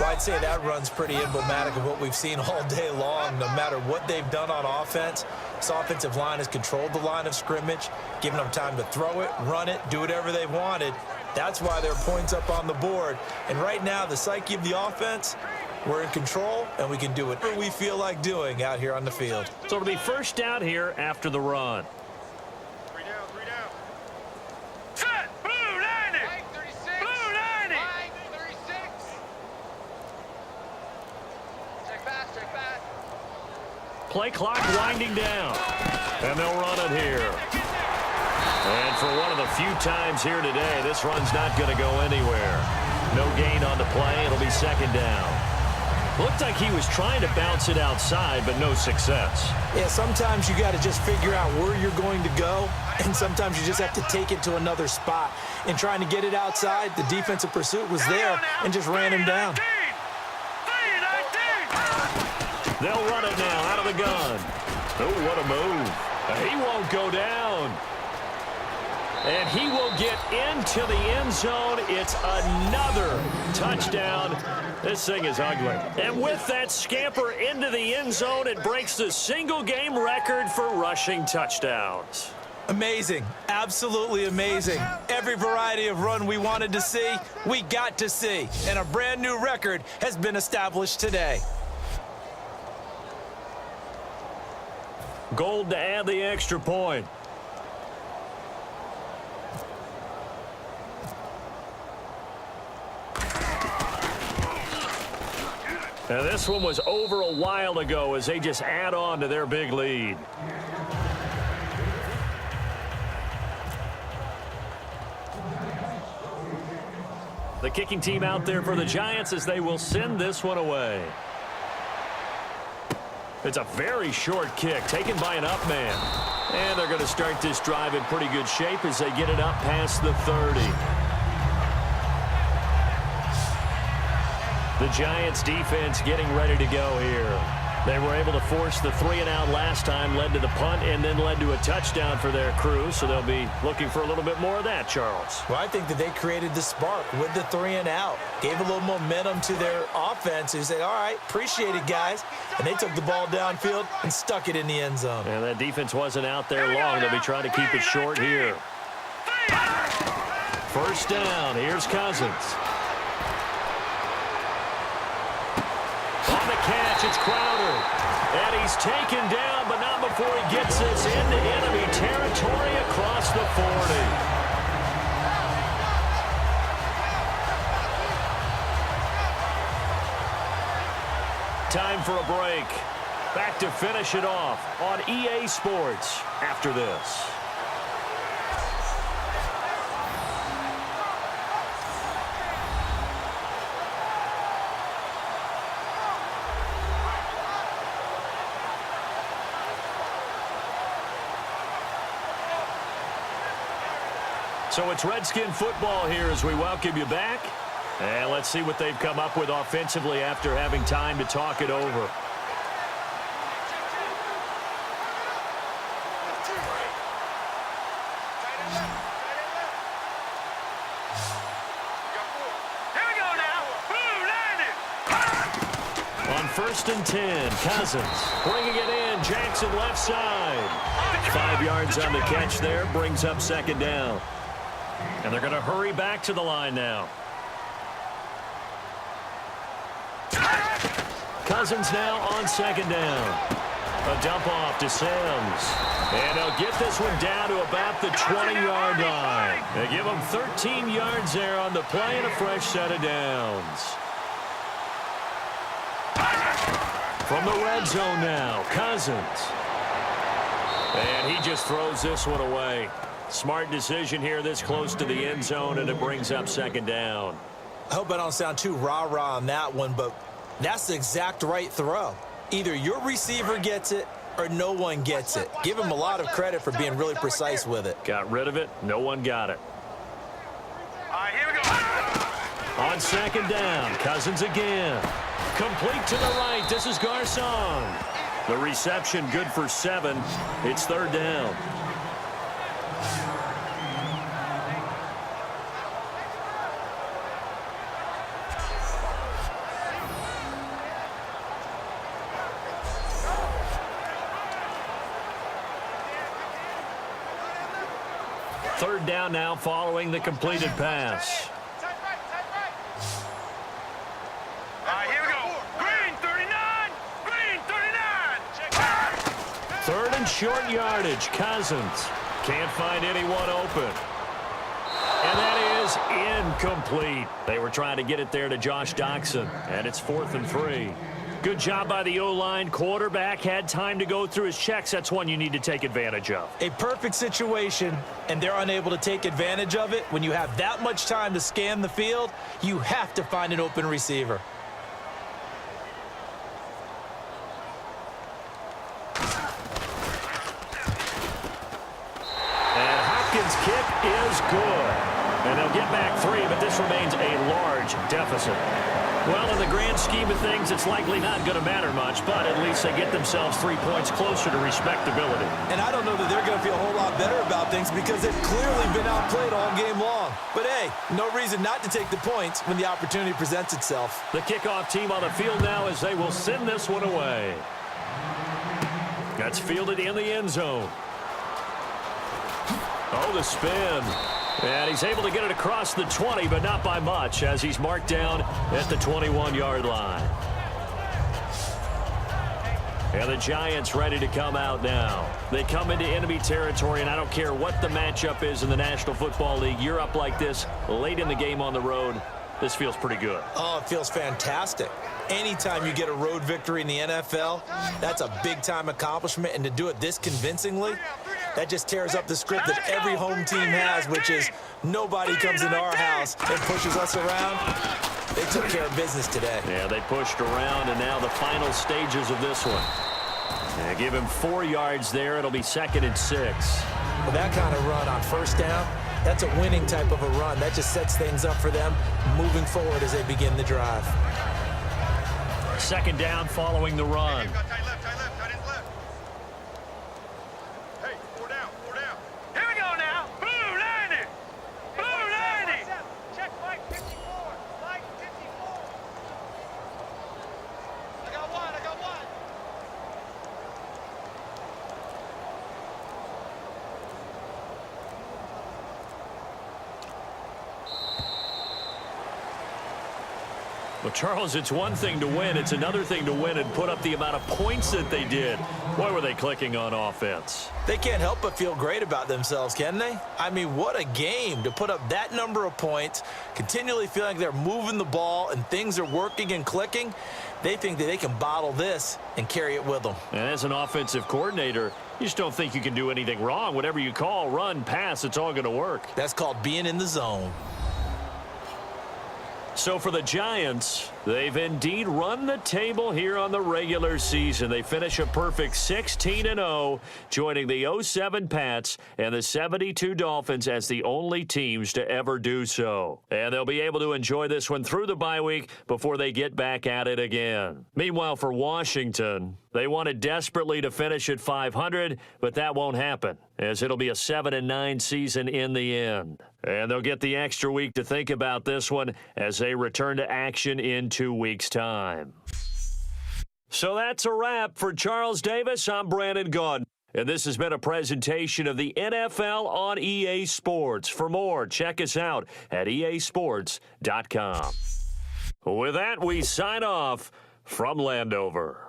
Well, I'd say that run's pretty emblematic of what we've seen all day long. No matter what they've done on offense, this offensive line has controlled the line of scrimmage, given them time to throw it, run it, do whatever they wanted. That's why there are points up on the board. And right now, the psyche of the offense, we're in control, and we can do whatever we feel like doing out here on the field. So it'll be 1st down here after the run. 3 down. Set. Blue 90. Blue 90. Play clock winding down. And they'll run it here. And for one of the few times here today, this run's not going to go anywhere. No gain on the play. It'll be 2nd down. Looked like he was trying to bounce it outside, but no success. Yeah, sometimes you got to just figure out where you're going to go, and sometimes you just have to take it to another spot. In trying to get it outside, the defensive pursuit was there and just ran him down. They'll run it now out of the gun. Oh, what a move. He won't go down. And he will get into the end zone. It's another touchdown. This thing is ugly. And with that scamper into the end zone, it breaks the single-game record for rushing touchdowns. Amazing. Absolutely amazing. Every variety of run we wanted to see, we got to see. And a brand-new record has been established today. Gold to add the extra point. Now, this one was over a while ago as they just add on to their big lead. The kicking team out there for the Giants as they will send this one away. It's a very short kick taken by an up man. And they're going to start this drive in pretty good shape as they get it up past the 30. The Giants defense getting ready to go here. They were able to force the 3-and-out last time, led to the punt, and then led to a touchdown for their crew. So they'll be looking for a little bit more of that, Charles. Well, I think that they created the spark with the 3-and-out. Gave a little momentum to their offense. Who say, all right, appreciate it, guys. And they took the ball downfield and stuck it in the end zone. And that defense wasn't out there long. They'll be trying to keep it short here. First down. Here's Cousins. On the catch, it's Crowder. And he's taken down, but not before he gets this into enemy territory across the 40. Time for a break. Back to finish it off on EA Sports after this. So it's Redskin football here as we welcome you back. And let's see what they've come up with offensively after having time to talk it over. Here we go now. Blue landed. On 1st and 10, Cousins bringing it in. Jackson left side. 5 yards on the catch there. Brings up 2nd down. And they're going to hurry back to the line now. Cousins now on 2nd down. A dump off to Sims. And they'll get this one down to about the 20-yard line. They give them 13 yards there on the play and a fresh set of downs. From the red zone now, Cousins. And he just throws this one away. Smart decision here this close to the end zone, and it brings up 2nd down. I hope I don't sound too rah-rah on that one, but that's the exact right throw. Either your receiver gets it or no one gets it. Give him a lot of credit for being really precise with it. Got rid of it. No one got it. All right, here we go. On 2nd down, Cousins again. Complete to the right. This is Garcon. The reception good for 7. It's 3rd down. Third down now following the completed pass. All right, here we go. Green 39. Green 39. 3rd and short yardage. Cousins can't find anyone open. And that is incomplete. They were trying to get it there to Josh Doxson, and it's 4th and 3. Good job by the O-line. Quarterback had time to go through his checks. That's one you need to take advantage of. A perfect situation, and they're unable to take advantage of it. When you have that much time to scan the field, you have to find an open receiver. And Hopkins' kick is good. And they'll get back 3, but this remains a large deficit. Well, in the grand scheme of things, it's likely not going to matter much, but at least they get themselves 3 points closer to respectability. And I don't know that they're going to feel a whole lot better about things because they've clearly been outplayed all game long. But, hey, no reason not to take the points when the opportunity presents itself. The kickoff team on the field now as they will send this one away. That's fielded in the end zone. Oh, the spin. And he's able to get it across the 20, but not by much, as he's marked down at the 21-yard line. And the Giants ready to come out now. They come into enemy territory, and I don't care what the matchup is in the National Football League. You're up like this late in the game on the road. this feels pretty good. Oh, it feels fantastic. Anytime you get a road victory in the NFL, that's a big-time accomplishment, and to do it this convincingly, that just tears up the script that every home team has, which is nobody comes into our house and pushes us around. They took care of business today. Yeah, they pushed around, and now the final stages of this one. Yeah, give him 4 yards there. It'll be 2nd and 6. With that kind of run on first down, that's a winning type of a run. That just sets things up for them moving forward as they begin the drive. 2nd down following the run. Tight left, tight left. Hey, 4 down. Here we go now. Blue line it. Check Mike 54. Mike 54. I got one. Well, Charles, it's one thing to win. It's another thing to win and put up the amount of points that they did. Boy, were they clicking on offense. They can't help but feel great about themselves, can they? I mean, what a game to put up that number of points, continually feeling like they're moving the ball and things are working and clicking. They think that they can bottle this and carry it with them. And as an offensive coordinator, you just don't think you can do anything wrong. Whatever you call, run, pass, it's all going to work. That's called being in the zone. So for the Giants, they've indeed run the table here on the regular season. They finish a perfect 16-0, joining the 07 Pats and the 72 Dolphins as the only teams to ever do so. And they'll be able to enjoy this one through the bye week before they get back at it again. Meanwhile, for Washington, they wanted desperately to finish at 500, but that won't happen, as it'll be a 7-9 season in the end. And they'll get the extra week to think about this one as they return to action in 2 weeks' time. So that's a wrap. For Charles Davis, I'm Brandon Gaudin, and this has been a presentation of the NFL on EA Sports. For more, check us out at easports.com. With that, we sign off from Landover.